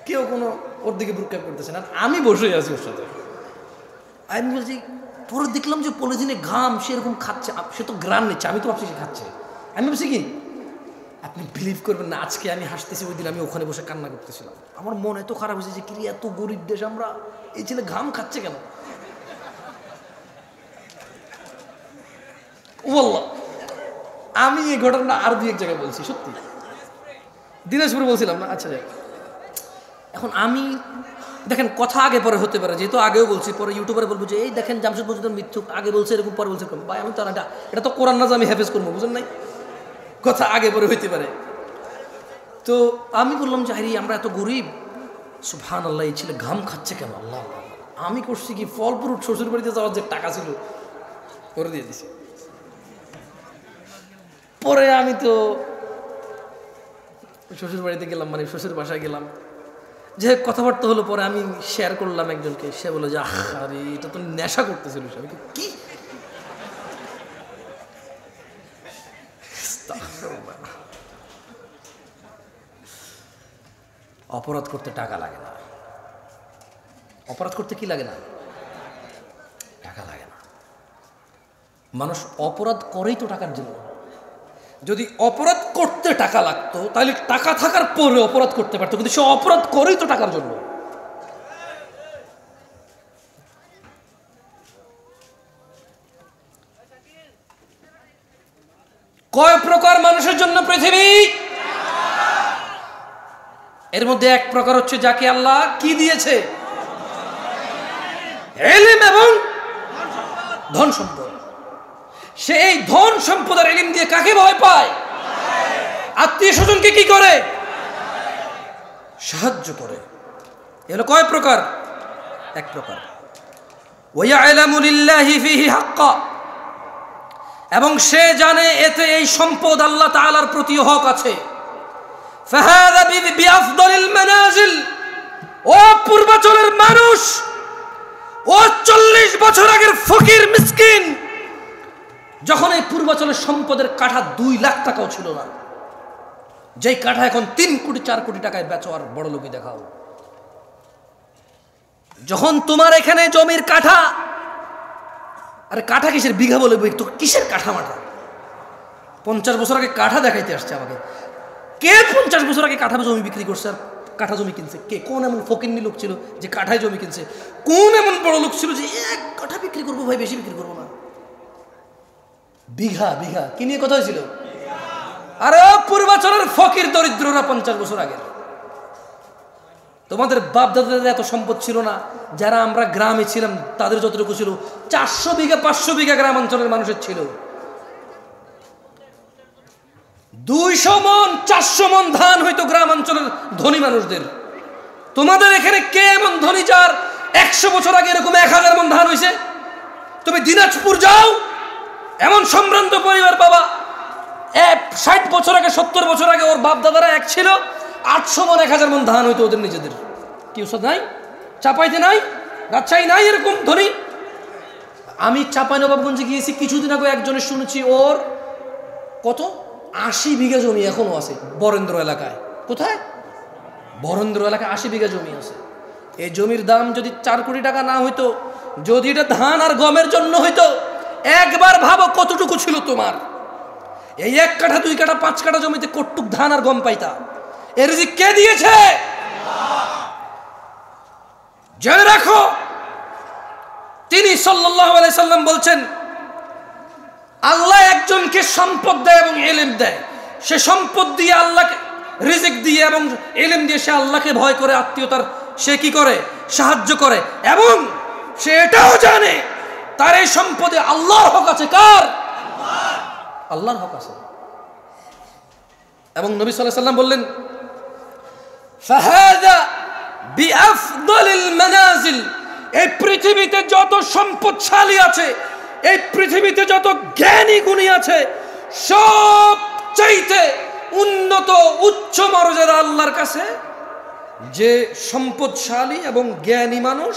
কেউ কোনো ওর দিকে ভ্রুক্ষেপ করতেছে না, আমি বসে আছি ওর সাথে। আমি বলছি, পরে দেখলাম যে পলিথিনে ঘাম সেরকম খাচ্ছে, সে তো গ্রাম নিচ্ছে, আমি তো ভাবছি সে খাচ্ছে। আমি ভাবছি কি, আপনি বিলিভ করবেন না, আজকে আমি হাসতেছি, ওই দিন আমি ওখানে বসে কান্না করতেছিলাম। আমার মন এত খারাপ হয়েছে যে, কি এত গরিব দেশ আমরা, এই ছেলে ঘাম খাচ্ছে কেন? ওয়াল্লাহ আমি এই ঘটনাটা আর 2-1 জায়গায় বলছি, সত্যি দিনাজপুরে বলছিলাম না। আচ্ছা যাই, এখন আমি দেখেন কথা আগে পরে হতে পারে, যেহেতু আগেও বলছি, পরে ইউটিউবারে বলবো যে এই দেখেন জামশেদ মজুমদার মিথ্যুক, আগে বলছে এরকম, পরে বলছে ভাই আমি তো এটা তো কোরআন না যে আমি হেফেজ করবো, বুঝেন নাই, কথা আগে পরে হইতে পারে। তো আমি বললাম যে আরে আমরা এত গরিব, সুবহানাল্লাহ, এই ছেলে ঘাম খাচ্ছে কেন? আল্লাহ, আমি করছি কি, ফল ফ্রুট শ্বশুর বাড়িতে যাওয়ার যে টাকা ছিল করে দিয়ে দিছি। পরে আমি তো শ্বশুর বাড়িতে গেলাম, মানে শ্বশুর বাসায় গেলাম, যে কথাবার্তা হলো। পরে আমি শেয়ার করলাম একজনকে, সে বলে যে আরে এটা তো নেশা করতেছিল। আমি কি, অপরাধ করতে টাকা লাগে না। অপরাধ করতে কি লাগে না? টাকা লাগে না। মানুষ অপরাধ করেই তো টাকার জন্য। যদি অপরাধ করতে টাকা লাগতো তাহলে টাকা থাকার পরে অপরাধ করতে পারতো, কিন্তু সে অপরাধ করেই তো টাকার জন্য। কয় প্রকার মানুষের জন্য পৃথিবী? এর মধ্যে এক প্রকার হচ্ছে যাকে আল্লাহ কি দিয়েছে? ইলম এবং ধন সম্পদ। সে এই ধন সম্পদ আর ইলম দিয়ে কাকে ভয় পায়? আত্মীয় স্বজনকে কি করে? সাহায্য করে। এগুলো কয় প্রকার? এক প্রকার। ওয়ায়ালামু লিল্লাহি ফিহি হাক্কা, এবং সে জানে এতে এই সম্পদ আল্লাহ তাআলার প্রতি হক আছে। ফাহাদা বিআফদালিল মানাজিল, ও পূর্বাচলের মানুষ, ও 40 বছর আগের ফকির মিসকিন, যখন এই পূর্বাচলের সম্পদের কাঠা 2 লাখ টাকাও ছিল না, যেই কাঠা এখন 3 কোটি 4 কোটি টাকায় বেচো আর বড় লোকই দেখাও। যখন তোমার এখানে জমির কাঠা, আরে কাঠা কিসের, বিঘা বলে তো কিসের কাঠা মাঠা? 50 বছর আগে কাঠা দেখাইতে আসছে আমাকে। কে 50 বছর আগে কাঠা জমি বিক্রি করছে আর কাঠা জমি কিনছে? কে? কোন এমন ফকিন্নি লোক ছিল যে কাঠায় জমি কিনছে? কোন এমন বড় লোক ছিল যে এক কাঠা বিক্রি করবো ভাই, বেশি বিক্রি করবো না? বিঘা বিঘা কি নিয়ে কথা হয়েছিল? আরে পূর্বাচলের ফকির দরিদ্ররা 50 বছর আগে, তোমাদের বাপ দাদাদের এত সম্পদ ছিল না। যারা আমরা গ্রামে ছিলাম তাদের যতটুকু ছিল, 400 বিঘা 500 বিঘা গ্রামাঞ্চলের মানুষের ছিল। 200 মন 400 মন ধান হয়তো গ্রামাঞ্চলের ধনী মানুষদের। তোমাদের এখানে কে এমন ধনী যার 100 বছর আগে এরকম 1000 মন ধান হয়েছে? তুমি দিনাজপুর যাও, এমন সম্ভ্রান্ত পরিবার বাবা, 60 বছর আগে 70 বছর আগে ওর বাপ দাদারা এক ছিল, 800 মন 1000 মন ধান হইতো ওদের নিজেদের। কি ওষুধ নাই, চাপাইতে নাই, রাজশাহী নাই এরকম ধনী। আমি চাঁপাইনবাবগঞ্জে গিয়েছি কিছুদিন আগে, একজনের শুনেছি ওর কত 80 বিঘা জমি এখনো আছে বরেন্দ্র এলাকায়। কোথায়? বরেন্দ্র এলাকায় 80 বিঘা জমি আছে। এই জমির দাম যদি 4 কোটি টাকা না হইতো, যদি এটা ধান আর গমের জন্য হইতো, একবার ভাবো কতটুকু ছিল তোমার। এই 1 কাঠা 2 কাঠা 5 কাঠা জমিতে কতটুক ধান আর গম পাইতা। এর রিজিক কে দিয়েছে? জেনে রাখো, তিনি সাল্লাল্লাহু আলাইহি সাল্লাম বলছেন, আল্লাহ একজনকে সম্পদ দেয় এবং ইলম দেয়। সে সম্পদ দিয়ে আল্লাহকে রিজিক দিয়ে এবং ইলম দিয়ে সে আল্লাহকে ভয় করে, আত্মীয়তার সে কি করে? সাহায্য করে। এবং সে এটাও জানে তার এই সম্পদে আল্লাহর হক আছে। কার? আল্লাহর হক আছে। এবং নবী সাল্লাল্লাহু আলাইহি সাল্লাম বললেন, ফাহাদা বিআফদালিল মানাজিল, এই পৃথিবীতে যত সম্পদশালী আছে, এই পৃথিবীতে যত জ্ঞানী গুণী আছে, সবচাইতে উন্নত উচ্চ মর্যাদা আল্লাহর কাছে যে সম্পদশালী এবং জ্ঞানী মানুষ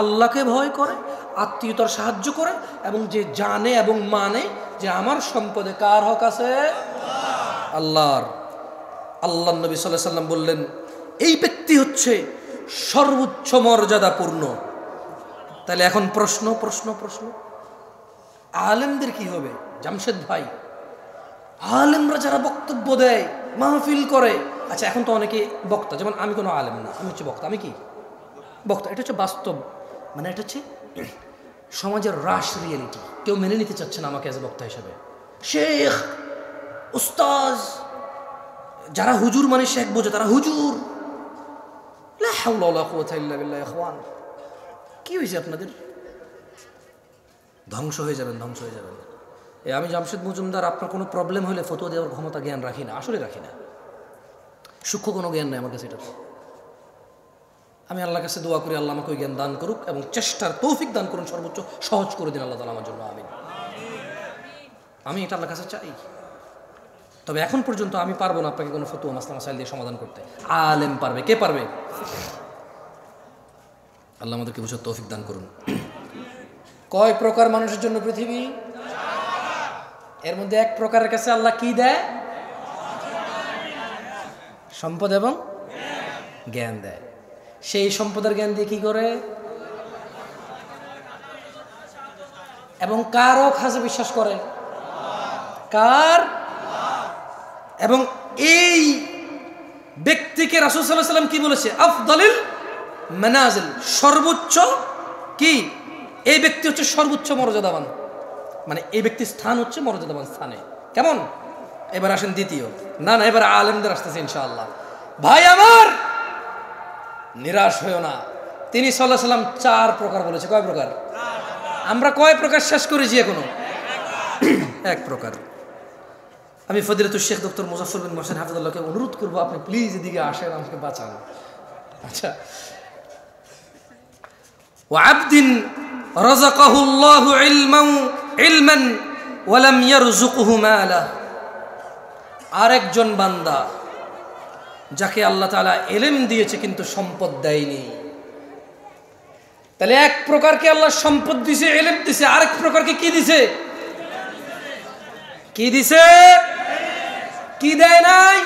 আল্লাহকে ভয় করে, আত্মীয়তার সাহায্য করে এবং যে জানে এবং মানে যে আমার সম্পদে কার হক আছে? আল্লাহর। আল্লাহ নবী সাল্লাল্লাহু আলাইহি সাল্লাম বললেন, এই ব্যক্তি হচ্ছে সর্বোচ্চ মর্যাদাপূর্ণ। তাহলে এখন প্রশ্ন, আলেমদের কি হবে? জামশেদ ভাই, আলেমরা যারা বক্তব্য দেয়, মাহফিল করে, আচ্ছা এখন তো অনেকে বক্তা, যেমন আমি কোনো আলেম না, আমি হচ্ছে বক্তা। আমি কি বক্তা? এটা হচ্ছে বাস্তব, মানে এটা হচ্ছে সমাজের রাশ রিয়েলিটি। কেউ মেনে নিতে চাচ্ছে না আমাকে এজ এ বক্তা হিসেবে। শেখ, উস্তাজ, যারা হুজুর মানে শেখ বোঝে, তারা হুজুর। লা হাওলা ওয়ালা কুওয়াতা ইল্লা বিল্লাহ। ইখওয়ান, কি হয়েছে আপনাদের? ধ্বংস হয়ে যাবেন। আমি জামশেদ মজুমদার, আপনার কোনো প্রবলেম হলে ফতোয়া দেওয়ার ক্ষমতা জ্ঞান রাখি না, আসলে রাখি না। সূক্ষ্ম কোনো জ্ঞান নেই আমার কাছে। এটা আমি আল্লাহর কাছে দোয়া করি, আল্লাহ আমাকে ওই জ্ঞান দান করুক এবং চেষ্টার তৌফিক দান করুন, সর্বোচ্চ সহজ করে দিন আল্লাহ তাআলা আমার জন্য। আমি এটা আল্লাহর কাছে চাই। তবে এখন পর্যন্ত আমি পারবো না আপনাকে কোনো ফতোয়া মাসলা মাসাইল দিয়ে সমাধান করতে। আলেম পারবে। কে পারবে? আল্লাহ আমাদেরকে বুঝার তৌফিক দান করুন। কয় প্রকার মানুষের জন্য পৃথিবী? এর মধ্যে এক প্রকারের কাছে আল্লাহ কি দেয়? সম্পদ এবং জ্ঞান দেয়। সেই সম্পদের জ্ঞান দিয়ে কি করে? এবং কার হক আছে বিশ্বাস করে? কার? এবং এই ব্যক্তিকে রাসূল সাল্লাল্লাহু আলাইহি ওয়াসাল্লাম কি বলেছে? আফদালিল মানাজিল, সর্বোচ্চ কি? এই ব্যক্তি হচ্ছে সর্বোচ্চ মর্যাদাবান, মানে এই ব্যক্তির স্থান হচ্ছে মর্যাদাবান স্থানে। কেমন? এবার আসেন দ্বিতীয়। না এবার আলেমদের আসতেছে ইনশাআল্লাহ। ভাই আমার, নিরাশ হইও না। তিনি সাল্লাল্লাহু আলাইহি ওয়াসাল্লাম 4 প্রকার বলেছে। কয় প্রকার? আমরা কয় প্রকার শেষ করেছি এখনো? 1 প্রকার। আমি ফজিলাতুল শেখ ডক্টর মুজাফফর বিন মোহসেন হাফিজাহুল্লাহকে অনুরোধ করবো, আপনি প্লিজ এদিকে আসেন, আমাকে বাঁচান। আচ্ছা, ওয়াবদিন রাযাকাহুল্লাহু ইলমান ওয়া লাম ইয়ারযুকহু মালা, আরেকজন বান্দা যাকে আল্লাহ তাআলা ইলম দিয়েছে কিন্তু সম্পদ দেয়নি। তাহলে এক প্রকারকে আল্লাহ সম্পদ দিছে, ইলম দিছে, আরেক প্রকারকে কি দিছে? কি দিছে? কি দেয় নাই?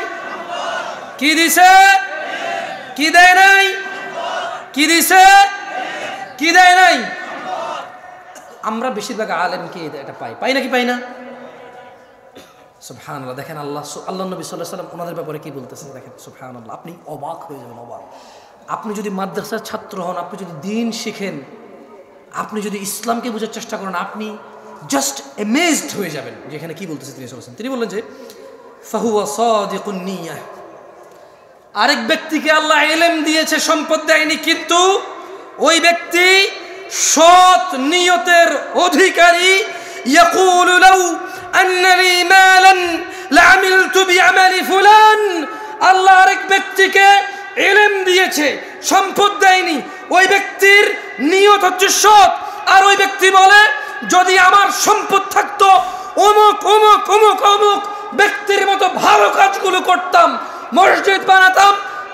কি দিছে? কি দেয় নাই? কি দিছে? কি দেয় নাই? আমরা বেশিরভাগ আলেমকে এটা পাই নাকি পাই না? সুবহানাল্লাহ। দেখেন আল্লাহ নবী সাল্লাল্লাহু আলাইহি ওয়াসাল্লাম ওনাদের ব্যাপারে কি বলতেছেন দেখেন। সুবহানাল্লাহ, আপনি অবাক হয়ে যাবেন। অবাক। আপনি যদি মাদ্রাসার ছাত্র হন, আপনি যদি দ্বীন শিখেন, আপনি যদি ইসলামকে বোঝার চেষ্টা করেন, আপনি জাস্ট অ্যামেজড হয়ে যাবেন যে এখানে কি বলতেছে তিনি সাল্লাল্লাহু আলাইহি ওয়াসাল্লাম। তিনি বললেন যে ফাহুয়া সাদিকুন নিয়াহ, আরেক ব্যক্তিকে আল্লাহ ইলম দিয়েছে, সম্পদ দেয়নি, কিন্তু ওই ব্যক্তি সৎ নিয়তের অধিকারী। ইয়াকুলু লাউ আন্না লি মালান লাআমিলতু বিআমালি ফুলান, আল্লাহ আরেক ব্যক্তিকে ইলম দিয়েছে, সম্পদ দেয়নি, ওই ব্যক্তির নিয়ত হচ্ছে সৎ, আর ওই ব্যক্তি বলে যদি আমার সম্পদ থাকতো অমুক অমুক অমুক অমুক ব্যক্তির মতো ভালো কাজগুলো করতাম, মসজিদ বানাতাম,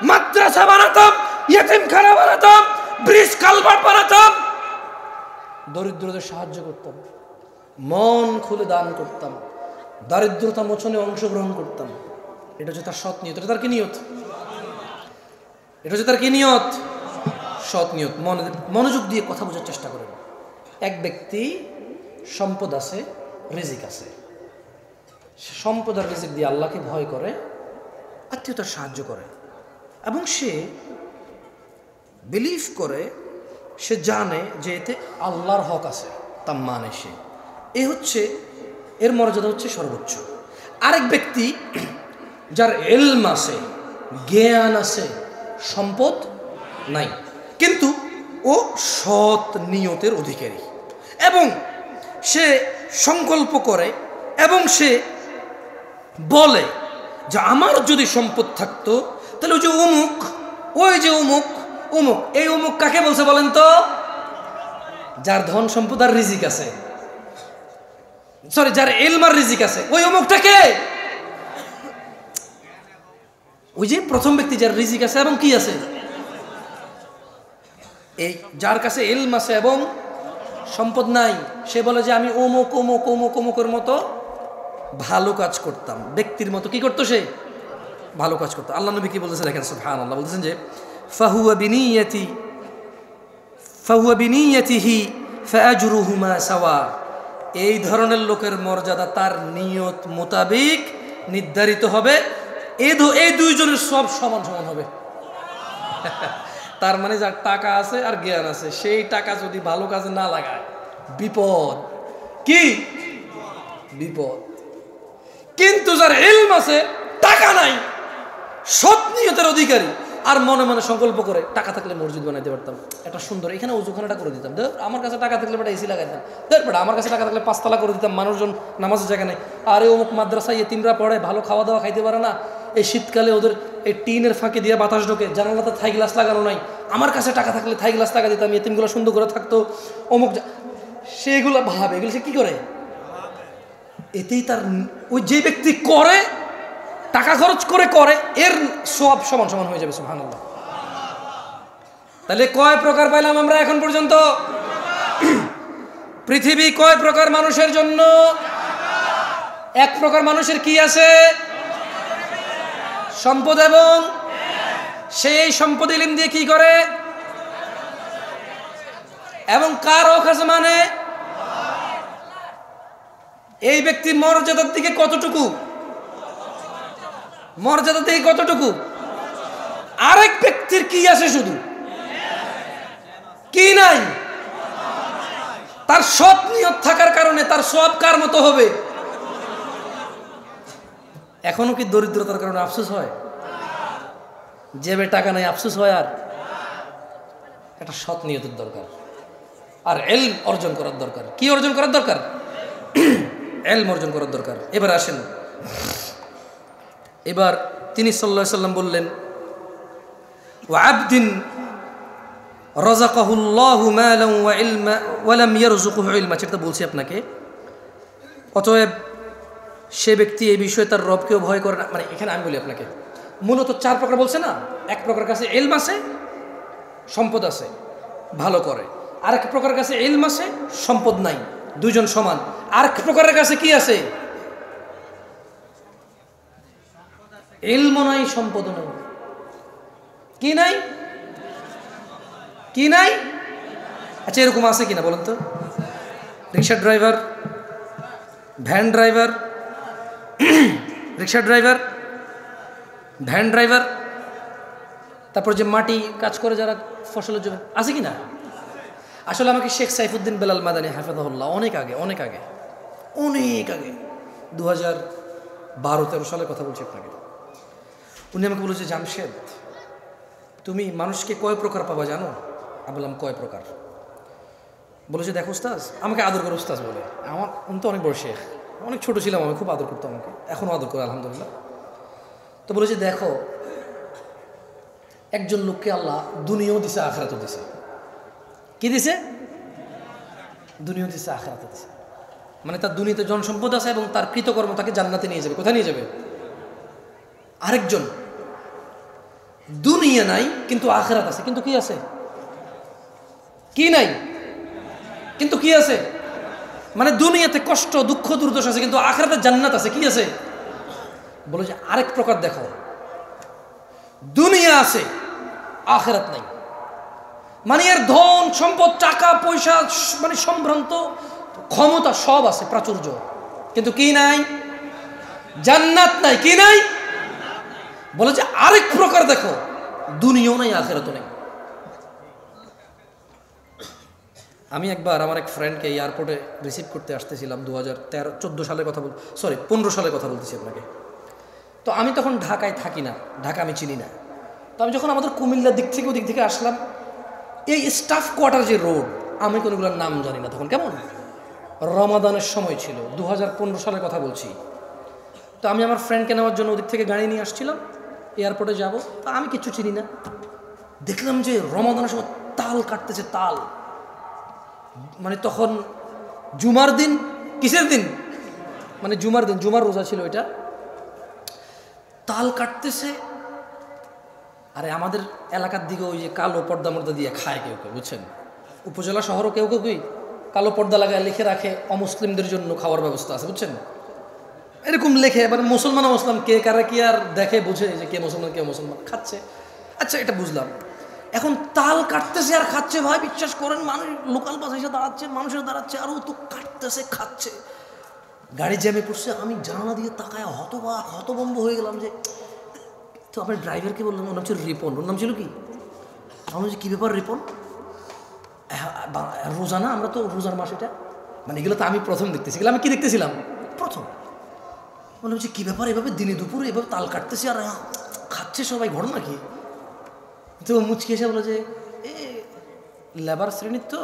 মাদ্রাসা বানাতাম, ইয়েতিমখানা বানাতাম, ব্রিজ কালভার্ট বানাতাম, দরিদ্রদের সাহায্য করতাম, মন খুলে দান করতাম, দারিদ্রতা মোচনে অংশগ্রহণ করতাম। এটা হচ্ছে তার সৎ নিয়ত। এটা তার কি নিয়ত? এটা হচ্ছে তার কি নিয়ত? সৎ নিয়ত। মনোযোগ দিয়ে কথা বোঝার চেষ্টা করেন। এক ব্যক্তি সম্পদ আছে, রিজিক আছে, সে সম্পদ আর রিজিক দিয়ে আল্লাহকে ভয় করে, আত্মীয়তার সাহায্য করে, এবং সে বিলিভ করে, সে জানে যে এতে আল্লাহর হক আছে, তা মানে সে, এ হচ্ছে এর মর্যাদা হচ্ছে সর্বোচ্চ। আরেক ব্যক্তি যার ইলম আছে, জ্ঞান আছে, সম্পদ নাই, কিন্তু ও সৎ নিয়তের অধিকারী, এবং সে সংকল্প করে এবং সে বলে যে আমার যদি সম্পদ থাকতো তাহলে ওই যে অমুক, ওই যে অমুক অমুক, এই অমুক কাকে বলছে বলেন তো? যার ধন সম্পদ আর রিজিক আছে, সরি, যার ইলম আর রিজিক আছে, ওই অমুকটাকে ওই যে প্রথম ব্যক্তি যার রিজিক আছে এবং কি আছে, এই যার কাছে ইলম আছে এবং সম্পদ নাই, সে বলে যে আমি অমুক অমুক অমুক অমুকের মতো ভালো কাজ করতাম। ব্যক্তির মতো কি করতো? সে ভালো কাজ করতো। আল্লাহ নবী কি বলতেছে দেখেন, সুবহানাল্লাহ, বলতেছেন যে ফাহুয়া বিনিয়াতিহি ফাআজরুহুমা সাওয়া। এই ধরনের লোকের মর্যাদা তার নিয়ত মোতাবেক নির্ধারিত হবে, এই দুইজনের সব সমান সমান হবে। তার মানে যার টাকা আছে আর জ্ঞান আছে, সেই টাকা যদি ভালো কাজে না লাগায় বিপদ। কি বিপদ? কিন্তু যার ইলম আছে, টাকা নাই, সৎ নিয়তের অধিকারী, আর মনে মনে সংকল্প করে টাকা থাকলে মসজিদ বানাইতে পারতাম, একটা সুন্দর এখানে ওযুখানাটা করে দিতাম, আমার কাছে টাকা থাকলে বেটা এসি লাগাইতাম, আমার কাছে টাকা থাকলে 5 তলা করে দিতাম, মানুষজন নামাজের জায়গা নেই, আরে অমুক মাদ্রাসায় ইতিমরা পড়ে, ভালো খাওয়া দাওয়া খাইতে পারে না, এই শীতকালে ওদের এই টিনের ফাঁকে দিয়ে বাতাস ঢোকে, জানালাতে থাই গ্লাস লাগানো নাই, আমার কাছে টাকা থাকলে থাই গ্লাস লাগা দিতাম, ইতিমগুলো সুন্দর করে থাকতো, অমুক, সেগুলো ভাবে, এগুলো সে কি করে? এতেই তার ওই যে ব্যক্তি করে, টাকা খরচ করে, এর সব সমান সমান হয়ে যাবে। সুবহানাল্লাহ। তাহলে কয় প্রকার পাইলাম আমরা এখন পর্যন্ত? পৃথিবী কয় প্রকার মানুষের জন্য? এক প্রকার মানুষের কি আছে? সম্পদ, এবং সেই সম্পদ ইলম দিয়ে কি করে? এবং কার হক আছে মানে? এই ব্যক্তির মর্যাদার দিকে কতটুকু? মর্যাদা দিকে কতটুকু? আরেক ব্যক্তির কি আছে? শুধু কি নাই? তার সৎ নিয়ত থাকার কারণে তার সব কার মতো হবে? এখনো কি দরিদ্রতার কারণে আফসোস হয়? জেবে টাকা নাই আফসোস হয়? আর একটা সৎ নিয়তের দরকার, আর ইলম অর্জন করার দরকার। কি অর্জন করার দরকার? ইলম অর্জন করার দরকার। এবার আসেন, এবার তিনি সাল্লাল্লাহু আলাইহি সাল্লাম বললেন, ওয়া আবদিন রাযাকাহুল্লাহু মালান ওয়া ইলমা ওয়া লাম ইয়ারযুকহু ইলমা। সেটা বলছি আপনাকে। অতএব সে ব্যক্তি এই বিষয়ে তার রবকেও ভয় করে না। মানে এখানে আমি বলি আপনাকে, মূলত 4 প্রকার বলছে না? এক প্রকার কাছে ইলম আছে, সম্পদ আছে, ভালো করে। আরেক প্রকার কাছে ইলম আছে, সম্পদ নাই, দুইজন সমান। আরেক প্রকারের কাছে কি আছে? ইলমও নাই, সম্পদও নাই। কি নাই? কি নাই? আচ্ছা, এরকম আছে কিনা বলেন তো? রিক্সা ড্রাইভার, ভ্যান ড্রাইভার, রিক্সা ড্রাইভার, ভ্যান ড্রাইভার, তারপর যে মাটি কাজ করে যারা ফসলের জমি, আছে কিনা? আসলে আমাকে শেখ সাইফুদ্দিন বেলাল মাদানী হাফেজাহুল্লাহ অনেক আগে 2012-13 সালের কথা বলছি আপনাকে, উনি আমাকে বলেছে, জামশেদ তুমি মানুষকে কয় প্রকার পাবা জানো? আমি বললাম কয় প্রকার? বলেছে দেখো উস্তাজ, আমাকে আদর করে উস্তাজ বলে, উনি তো অনেক বড় শেখ, অনেক ছোট ছিলাম, আমি খুব আদর করতো আমাকে, এখনও আদর করে আলহামদুলিল্লাহ। তো বলেছে দেখো, একজন লোককে আল্লাহ দুনিয়াও দিছে, আখিরাতও দিছে। কি দিছে? দুনিয়া দিচ্ছে, আখিরাতে দিচ্ছে। মানে তার দুনিয়াতে জনসম্পদ আছে এবং তার কৃতকর্ম তাকে জান্নাতে নিয়ে যাবে। কোথায় নিয়ে যাবে? আরেকজন দুনিয়া নাই কিন্তু আখিরাত আছে, কিন্তু কি আছে? কি নাই কিন্তু কি আছে? মানে দুনিয়াতে কষ্ট দুঃখ দুর্দশা আছে কিন্তু আখিরাতে জান্নাত আছে। কি আছে? বলে যে আরেক প্রকার দেখো, দুনিয়া আছে আখিরাত নাই। মানে এর ধন সম্পদ টাকা পয়সা মানে সম্ভ্রান্ত ক্ষমতা সব আছে, প্রাচুর্য, কিন্তু কি নাই? জান্নাত নাই। কি নাই? বলে যে আরেক প্রকার দেখো, দুনিয়াও নাই আখিরাতও নাই। আমি একবার আমার এক ফ্রেন্ডকে এয়ারপোর্টে রিসিভ করতে আসতেছিলাম 2014 সালের কথা 15 সালের কথা বলতেছি আপনাকে। তো আমি তখন ঢাকায় থাকি না, ঢাকা আমি চিনি না। তো আমি যখন আমাদের কুমিল্লার দিক থেকে ওদিক থেকে আসলাম, এই স্টাফ কোয়ার্টার যে রোড, আমি কোনোগুলোর নাম জানি না তখন, কেমন রমাদানের সময় ছিল, 2015 সালের কথা বলছি। তো আমি আমার ফ্রেন্ডকে নেওয়ার জন্য ওদিক থেকে গাড়ি নিয়ে আসছিলাম, এয়ারপোর্টে যাব। তো আমি কিছু চিনি না, দেখলাম যে রমাদানের সময় তাল কাটতেছে, তাল। মানে তখন জুমার দিন, কিসের দিন? মানে জুমার দিন, জুমার রোজা ছিল ওইটা। তাল কাটতেছে, আরে আমাদের এলাকার দিকে ওই যে কালো পর্দা মর্দা দিয়ে খায় কেউ কেউ, বুঝছেন? উপজেলা শহরও কেউ কেউ কালো পর্দা লাগায় লিখে রাখে অমুসলিমদের জন্য খাওয়ার ব্যবস্থা আছে, বুঝছেন? এরকম লেখে, মানে মুসলমান মুসলমান কে কারা কি আর দেখে বুঝে যে কে মুসলমান কে মুসলমান খাচ্ছে। আচ্ছা, এটা বুঝলাম। এখন তাল কাটতেছে আর খাচ্ছে, ভাই বিশ্বাস করেন, মানুষ লোকাল বাস এসে দাঁড়াচ্ছে, মানুষের দাঁড়াচ্ছে, আর ও তো কাটতেছে খাচ্ছে। গাড়ি জ্যামে পড়ছে, আমি জানালা দিয়ে তাকায় হতভম্ব হয়ে গেলাম। যে তো আপনার ড্রাইভারকে বললাম, ওর নাম ছিল রিপন। ওর নাম ছিল কি? আমি বলছি, কী ব্যাপার রিপন? রোজা না, আমরা তো রোজার মাস এটা। মানে এগুলো তো আমি প্রথম দেখতেছি, এগুলো আমি কি দেখতেছিলাম প্রথম। মনে হচ্ছে কী ব্যাপার, এভাবে দিনে দুপুরে এভাবে তাল কাটতেছে আর খাচ্ছে সবাই, ঘটনা কি? তো মুচকি এসে বলে যে এ লেবার শ্রেণীর তো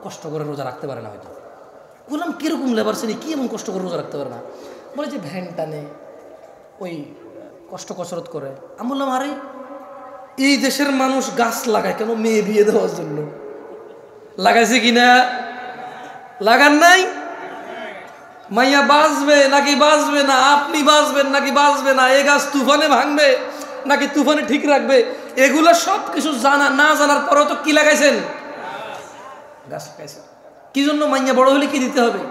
কষ্ট করে রোজা রাখতে পারে না হয়তো। বললাম, কীরকম লেবার শ্রেণী, কী এমন কষ্ট করে রোজা রাখতে পারে না? বলে যে ভ্যান টানে, ওই কষ্ট কসরত করে। আমি বললাম, আরে এই দেশের মানুষ গাছ লাগায় কেন? মেয়ে বিয়ে দেওয়ার জন্য। লাগাইছে কিনা? লাগান নাই? মাইয়া বাঁচবে নাকি বাঁচবে না, আপনি বাঁচবেন নাকি বাঁচবে না, এ গাছ তুফানে ভাঙবে নাকি তুফানে ঠিক রাখবে, এগুলো সব কিছু জানা না জানার পরেও তো কি লাগাইছেন? গাছ লাগাইছেন। কি জন্য? মাইয়া বড় হলে কি দিতে হবে?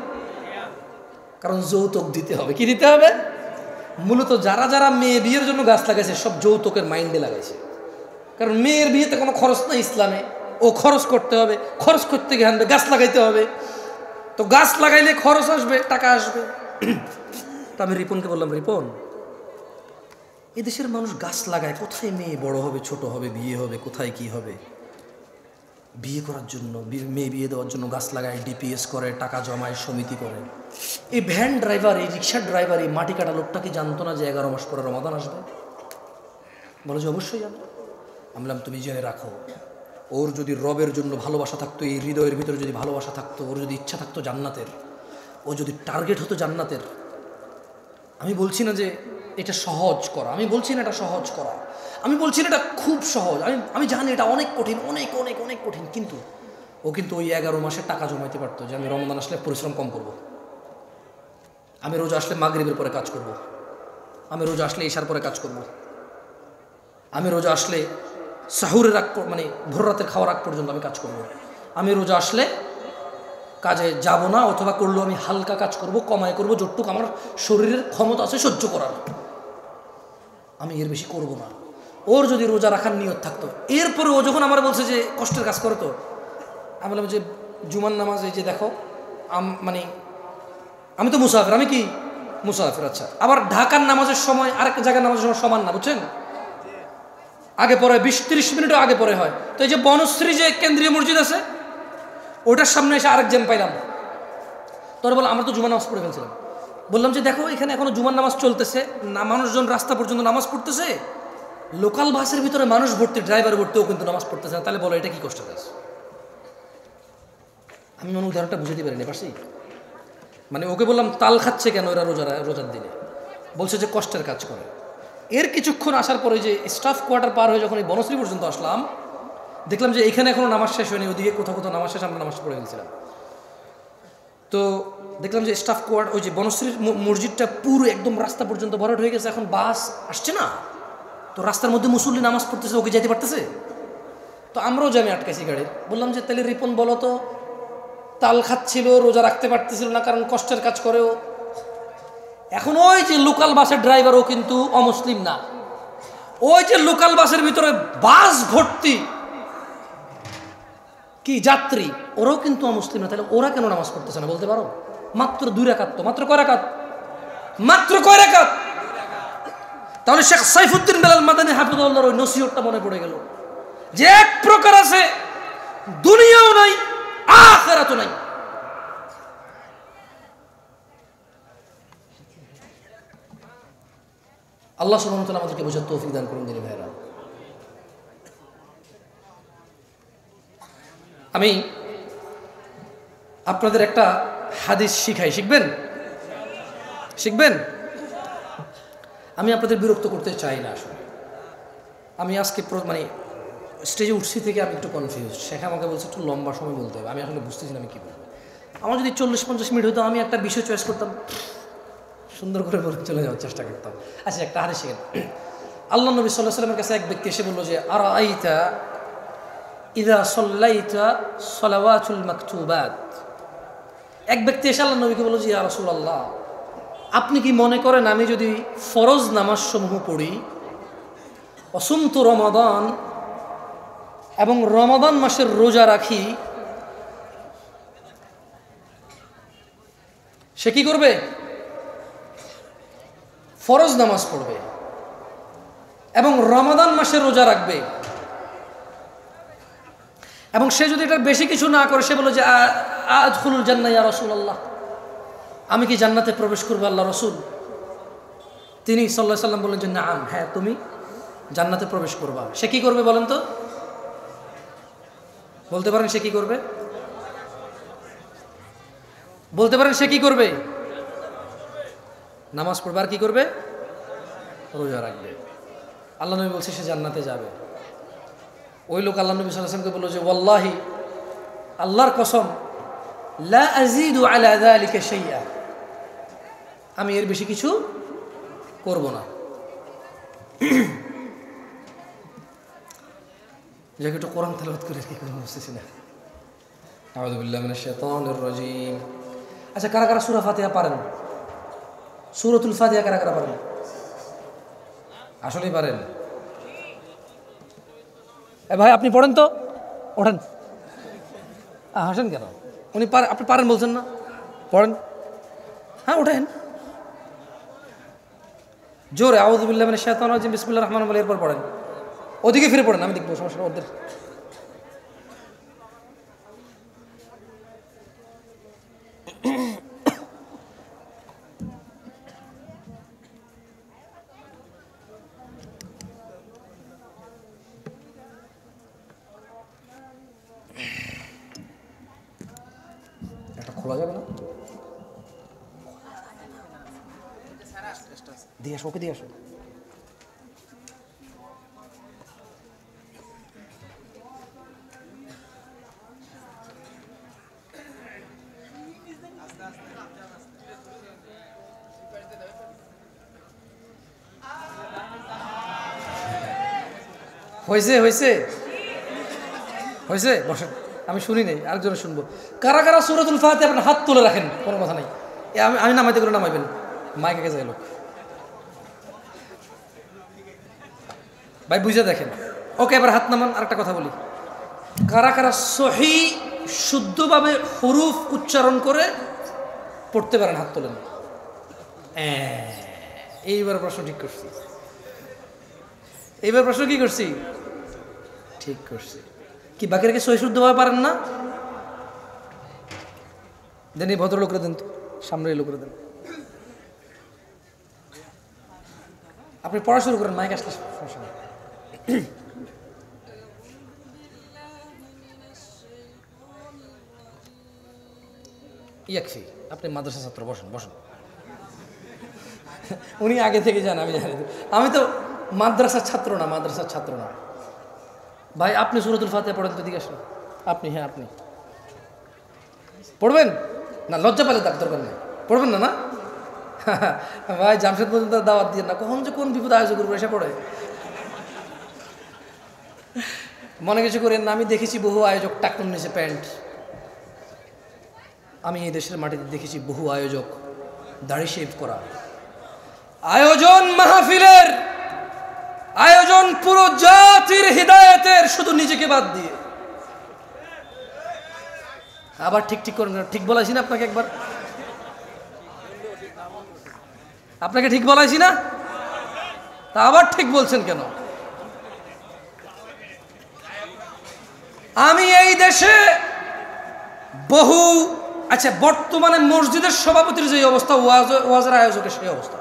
কারণ যৌতুক দিতে হবে। কি দিতে হবে? মূলত যারা যারা মেয়ে বিয়ের জন্য গাছ লাগাইছে সব যৌতুকের মাইন্ডে লাগাইছে। কারণ মেয়ের বিয়েতে কোনো খরচ নাই ইসলামে, ও খরচ করতে হবে, খরচ করতে গিয়ে আনবে, গাছ লাগাইতে হবে। তো গাছ লাগাইলে খরচ আসবে, টাকা আসবে। তো আমি রিপনকে বললাম, রিপন, এদেশের মানুষ গাছ লাগায়, কোথায় মেয়ে বড় হবে, ছোট হবে, বিয়ে হবে, কোথায় কি হবে? বিয়ে করার জন্য, মেয়ে বিয়ে দেওয়ার জন্য গাছ লাগায়, ডিপিএস করে, টাকা জমায়, সমিতি করে। এই ভ্যান ড্রাইভার, এই রিক্সার ড্রাইভার, এই মাটি কাটা লোকটা কি জানতো না যে 11 মাস পরে রমাদান আসবে? বলে যে অবশ্যই জানো। আমি বললাম, তুমি জেনে রাখো, ওর যদি রবের জন্য ভালোবাসা থাকতো, এই হৃদয়ের ভিতরে যদি ভালোবাসা থাকতো, ওর যদি ইচ্ছা থাকতো জান্নাতের, ও যদি টার্গেট হতো জান্নাতের, আমি বলছি না যে এটা সহজ করা, আমি বলছি না এটা সহজ করা, আমি বলছি না এটা খুব সহজ, আমি জানি এটা অনেক কঠিন, অনেক অনেক অনেক কঠিন, কিন্তু ও কিন্তু ওই 11 মাসে টাকা জমাইতে পারতো যে আমি রমজান আসলে পরিশ্রম কম করব, আমি রোজা আসলে মাগরিবের পরে কাজ করব, আমি রোজা আসলে ইশার পরে কাজ করব, আমি রোজা আসলে সাহুরের আগ মানে ভোর রাতের খাওয়ার আগ পর্যন্ত আমি কাজ করব, আমি রোজা আসলে কাজে যাব না, অথবা করলেও আমি হালকা কাজ করব, কমায় করব, যতটুকু আমার শরীরের ক্ষমতা আছে সহ্য করার, আমি এর বেশি করব না। ওর যদি রোজা রাখার নিয়ত থাকতো, এরপরে ও যখন আমার বলছে যে কষ্টের কাজ করতো, আমি বললাম যে জুমার নামাজ এই যে দেখো, মানে আমি তো মুসাফির, আমি কি মুসাফির, আচ্ছা, আবার ঢাকার নামাজের সময় আরেক জায়গার নামাজের সময় সমান না, বুঝছেন? আগে পরে 20-30 মিনিটও আগে পরে হয়। তো এই যে বনশ্রী যে কেন্দ্রীয় মসজিদ আছে, ওটার সামনে এসে আরেক জ্যাম পাইলাম। তোর বল, আমরা তো জুমার নামাজ পড়ে ফেলছিলাম। বললাম যে দেখো, এখানে এখনো জুমার নামাজ চলতেছে না, মানুষজন রাস্তা পর্যন্ত নামাজ পড়তেছে, লোকাল বাসের ভিতরে মানুষ ভর্তি, ড্রাইভার ভর্তিও কিন্তু নামাজ পড়তেছে না, তাহলে বলো এটা কি কষ্ট কাজ? আমি মনে উদাহরণটা বুঝে দিতে পারিনি পারছি। মানে ওকে বললাম তাল খাচ্ছে কেন এরা রোজার দিনে, বলছে যে কষ্টের কাজ করে। এর কিছুক্ষণ আসার পরে যে স্টাফ কোয়ার্টার পার হয়ে যখন এই বনশ্রী পর্যন্ত আসলাম, দেখলাম যে এখানে এখনো নামাজ শেষ হয়নি, ওদিকে কোথাও কোথাও নামাজ শেষ, আমরা নামাজ পড়ে ফেলছিলাম। তো দেখলাম যে স্টাফ কোয়ার্ড ওই যে বনশ্রীর মসজিদটা পুরো একদম রাস্তা পর্যন্ত ভরাট হয়ে গেছে, এখন বাস আসছে না, তো রাস্তার মধ্যে মুসল্লি নামাজ পড়তেছে, ওকে যেতে পারতেছে। তো আমরাও জামি আটকাইছি গাড়ি, বললাম যে তাহলে রিপন বলো তো, তাল খাচ্ছিল, রোজা রাখতে পারতেছিল না কারণ কষ্টের কাজ করেও। এখন ওই যে লোকাল বাসের ড্রাইভার, ও কিন্তু অমুসলিম না, ওই যে লোকাল বাসের ভিতরে বাস ভর্তি কি যাত্রী, ওরাও কিন্তু অমুসলিম না, তাহলে ওরা কেন নামাজ পড়তেছে না বলতে পারো? মাত্র 2 রাকাত, তো মাত্র কয় রাকাত? মাত্র কয় রাকাত? তাহলে শেখ সাইফুদ্দিন বেলাল মাদানী হাফিজাহুল্লাহর ওই নসিহতটা মনে পড়ে গেল যে এক প্রকার আছে দুনিয়াও নাই আখিরাতও নাই। আল্লাহ সুবহানাহু ওয়া তাআলা আমাদেরকে বোঝার তৌফিক দান করুন দিনী ভাইরা। আমি আপনাদের একটা হাদিস শিখাই, শিখবেন? শিখবেন? আমি আপনাদের বিরক্ত করতে চাই না আসলে। আমি আজকে মানে স্টেজে উঠছি থেকে আমি একটু কনফিউজ। শেখ আমাকে বলছে একটু লম্বা সময় বলতে হবে, আমি আসলে বুঝতেছি না আমি কী বলবো। আমার যদি 40-50 মিনিট হতো আমি একটা বিষয় চয়েস করতাম, সুন্দর করে বলে চলে যাওয়ার চেষ্টা করতাম। আচ্ছা, একটা হাদিস শিখেন। আল্লাহ নবী সাল্লাল্লাহু আলাইহি ওয়াসাল্লামের কাছে এক ব্যক্তি এসে বলল যে আরাআইতা ইযা সাল্লাইতা সালাওয়াতুল মাকতুবাত। এক ব্যক্তি এসে আল্লাহ নবীকে বলল যে ইয়া রাসূলুল্লাহ, আপনি কি মনে করেন আমি যদি ফরজ নামাজ সমূহ পড়ি, অসুমতু রমাদান, এবং রমাদান মাসের রোজা রাখি, সে কি করবে? ফরজ নামাজ পড়বে এবং রমাদান মাসের রোজা রাখবে, এবং সে যদি এটা বেশি কিছু না করে, সে বলে যে আদখুলুল জান্নাহ ইয়া রাসূলুল্লাহ, আমি কি জান্নাতে প্রবেশ করবো আল্লাহ রসুল? তিনি সাল্লাল্লাহু আলাইহি সাল্লাম বললেন যে নাম, হ্যাঁ তুমি জান্নাতে প্রবেশ করবা। সে কি করবে বলেন তো? বলতে পারেন সে কি করবে? বলতে পারেন সে কি করবে? নামাজ পড়বে আর কি করবে? রোজা রাখবে। আল্লাহ নবী বলছে সে জান্নাতে যাবে। ওই লোক আল্লাহ নবী সাল্লাল্লাহু আলাইহি ওয়াসাল্লামকে বলল যে ওয়াল্লাহি, আল্লাহর কসম, লা আযীদু আলা যালিকা শাইআ, আমি এর বেশি কিছু করব না। যাকে একটু কোরআন তেলাওয়াত করে কি করে বুঝতেছি না। আউযু বিল্লাহি মিনাশ শাইতানির রাজীম। আচ্ছা, কারা কারা সূরা ফাতিহা পারেন? সূরাতুল ফাতিহা কারা কারা পারেন? আসলেই পারেন? ভাই আপনি পড়েন তো, ওঠেন। হাসেন কেন? উনি আপনি পারেন বলছেন না, পড়েন। হ্যাঁ ওঠেন জোরে। আউযু বিল্লাহি মিনাশ শাইতানির রাজীম, বিসমিল্লাহির রহমানির রহিম, এরপর পড়েন। ওদিকে ফিরে পড়েন, আমি দেখবো, সমস্যা ওদের। এটা খোলা যাবে না? দিয়ে আসো, ওকে দিয়ে আসো। হয়েছে হয়েছে হয়েছে, বসেন, আমি শুনি নাই, আরেকজনে শুনবো। কারা কারা সূরাতুল ফাতিহা আপনার হাত তুলে রাখেন, কোনো কথা নাই। আমি নামাইতে করে নামাইবেন, মাইকে গেছে লোক। ভাই বুঝে দেখেন। ওকে, এবার হাত নামান। আরেকটা কথা বলি, কারা কারা সহি শুদ্ধভাবে হুরুফ উচ্চারণ করে পড়তে পারেন? হাত তোলেন। এইবার প্রশ্ন ঠিক করছি, এইবার প্রশ্ন কি করছি? ঠিক করছি। কি বাকিরা কি সহি শুদ্ধভাবে পারেন না? দেন, এই ভদ্রলোকরা দেন তো, সামনে এই লোকরা দেন। আপনি পড়া শুরু করেন, মাইক আসলে সমস্যা নেই। ইয়াকফি, আপনি মাদ্রাসা ছাত্র, বসেন বসেন। উনি আগে থেকে যান, আমি জানি। আমি তো মাদ্রাসার ছাত্র না, মাদ্রাসার ছাত্র না। ভাই আপনি সূরাতুল ফাতিহা পড়েন তো, দিকে আসেন। আপনি, হ্যাঁ আপনি পড়বেন? না, লজ্জা পেলে তার দরকার নেই, পড়বেন না না ভাই। জামশেদ পর্যন্ত দাওয়াত দিয়ে না, কখন যে কোন বিপদ আয়োজন করবো এসে পড়ে। মনে কিছু করেন না, আমি দেখেছি বহু আয়োজক টাকটুন নিচে প্যান্ট। আমি এই দেশের মাটিতে দেখেছি বহু আয়োজক দাড়ি শেভ করা। আয়োজন মাহফিলের আয়োজন পুরো জাতির হিদায়াতের, শুধু নিজেকে বাদ দিয়ে। আবার ঠিক ঠিক করেন, ঠিক বলাইছি না আপনাকে একবার? আপনাকে ঠিক বলাইছি না? তা আবার ঠিক বলছেন কেন? আমি এই দেশে বহু, আচ্ছা বর্তমানে মসজিদের সভাপতির যে অবস্থা, ওয়াজের আয়োজকের সেই অবস্থা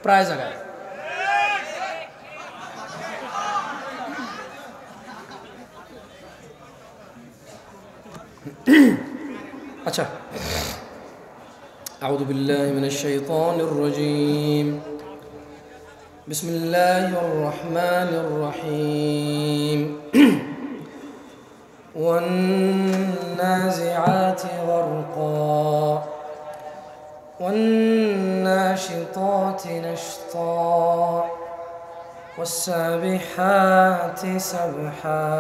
প্রায় জায়গায়। আচ্ছা, আউযু বিল্লাহি মিনাশ শাইতানির রাজীম, বিসমিল্লাহির রহমানির রহিম। والنازعات غرقا والناشطات نشطا والسابحات سبحا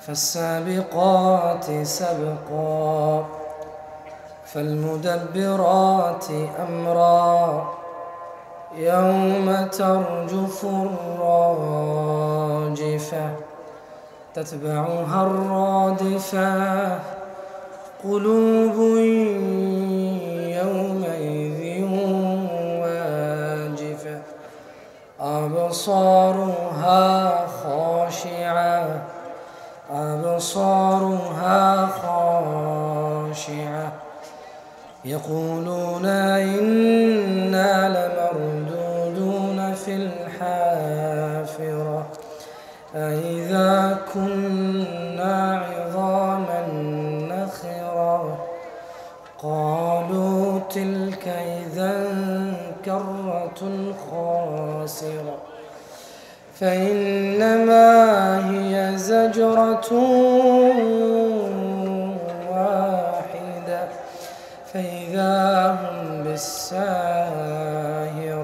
فالسابقات سبقا فالمدبرات أمرا يوم ترجف الراجفة تتبعها الرادفة قلوب يومئذ واجفة أبصارها خاشعة أبصارها خاشعة يقولون إنا لمردودون في الحافرة أإذا كنا عظاما نخرة قالوا تلك إذا كرة خاسرة فإنما هي زجرة واحدة فإذا هم بالساهرة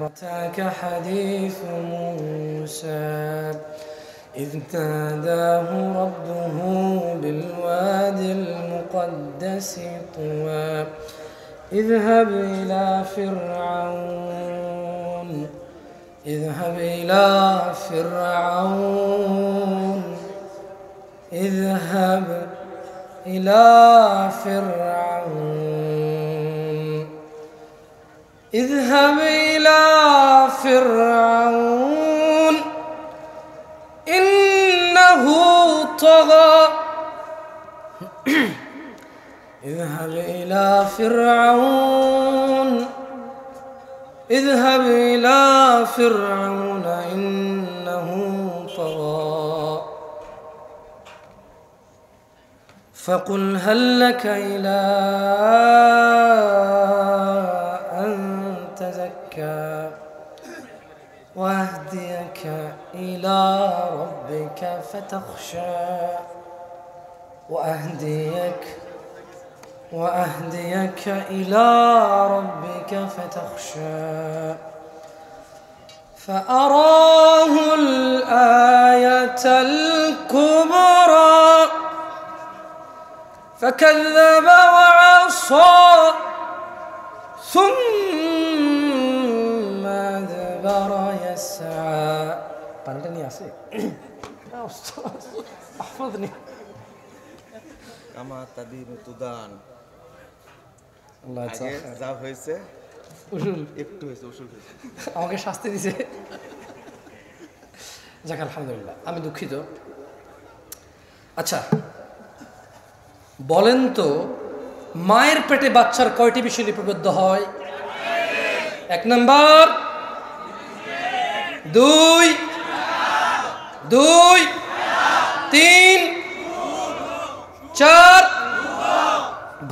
أتاك حديث موسى إذ ناداه ربه بالوادي المقدس طوى اذهب إلى فرعون اذهب إلى فرعون اذهب إلى فرعون اذهب إلى فرعون إنه طغى اذهب إلى فرعون اذهب إلى فرعون إنه طغى فقل هل لك إلى أن تزكى وأهديك إلى ربك فتخشى وأهديك إلى ربك فتخشى فأراه الآية الكبرى فكذب وعصى ثم أدبر يسعى পাল্টানি আছে احفظني কামা তাদিন তুদান আল্লাহ আগে যা হয়েছে উসুল একটু হয়েছে উসুল হয়েছে আমাকে শাস্তি দিয়েছে। যাক আলহামদুলিল্লাহ, আমি দুঃখিত। আচ্ছা বলেন তো, মায়ের পেটে বাচ্চার কয়টি বিষয় লিপিবদ্ধ হয়? 1 নাম্বার, 2, 3, 4,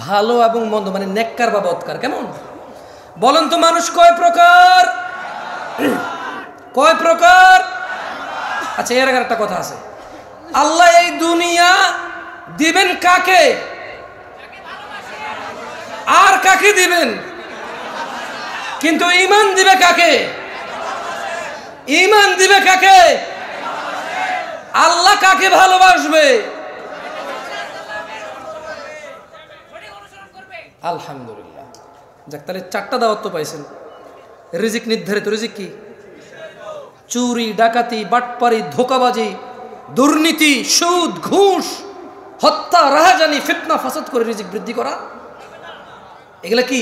ভালো এবং মন্দ, মানে নেককার বা বদকার। কেমন বলেন তো, মানুষ কয় প্রকার? কয় প্রকার? আচ্ছা এর আগে একটা কথা আছে, আল্লাহ এই দুনিয়া দিবেন কাকে? আর কাকে দিবেন? কিন্তু ঈমান দিবে কাকে? ঈমান দিবে কাকে? আল্লাহ কাকে ভালোবাসবে? আলহামদুলিল্লাহ। যাক, তাহলে 4টা দাওয়াত তো পাইছেন। রিজিক নির্ধারিত। রিজিক কি? চুরি, ডাকাতি, বাটপারি, ধোঁকাবাজি, দুর্নীতি, সুদ, ঘুষ, হত্যা, রাহাজানি, ফিতনা, ফাসাদ করে রিজিক বৃদ্ধি করা, এগুলা কি?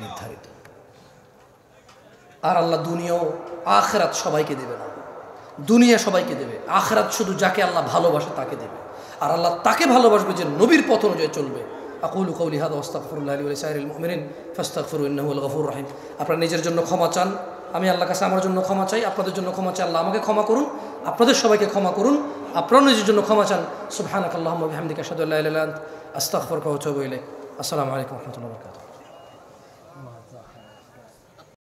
নির্ধারিত। আর আল্লাহ দুনিয়া ও আখিরাত সবাইকে দেবে না। দুনিয়া সবাইকে দেবে, আখিরাত শুধু যাকে আল্লাহ ভালোবাসে তাকে দেবে। আর আল্লাহ তাকে ভালোবাসবে যে নবীর পথ অনুযায়ী চলবে। আকুলু কওলি হাযা ওয়াস্তাগফিরুল্লাহ লি ওয়া লিসাইরিল মুমিনিন ফাস্তাগফিরু ইন্নাহু হুয়াল গফুরুর রহিম। আপনারা নিজের জন্য ক্ষমা চান, আমি আল্লাহর কাছে আমার জন্য ক্ষমা চাই, আপনাদের জন্য ক্ষমা চাই। আল্লাহ আমাকে ক্ষমা করুন, আপনাদের সবাইকে ক্ষমা করুন, আপনারাও নিজের জন্য ক্ষমা চান। সুবহানাকাল্লাহুম্মা ওয়া বিহামদিকা আশহাদু আল্লা ইলাহা ইল্লা আনতা আস্তাগফিরুকা ওয়া আতুবু ইলাইক। আসসালামু আলাইকুম ওয়া রাহমাতুল্লাহি ওয়া বারাকাতুহু।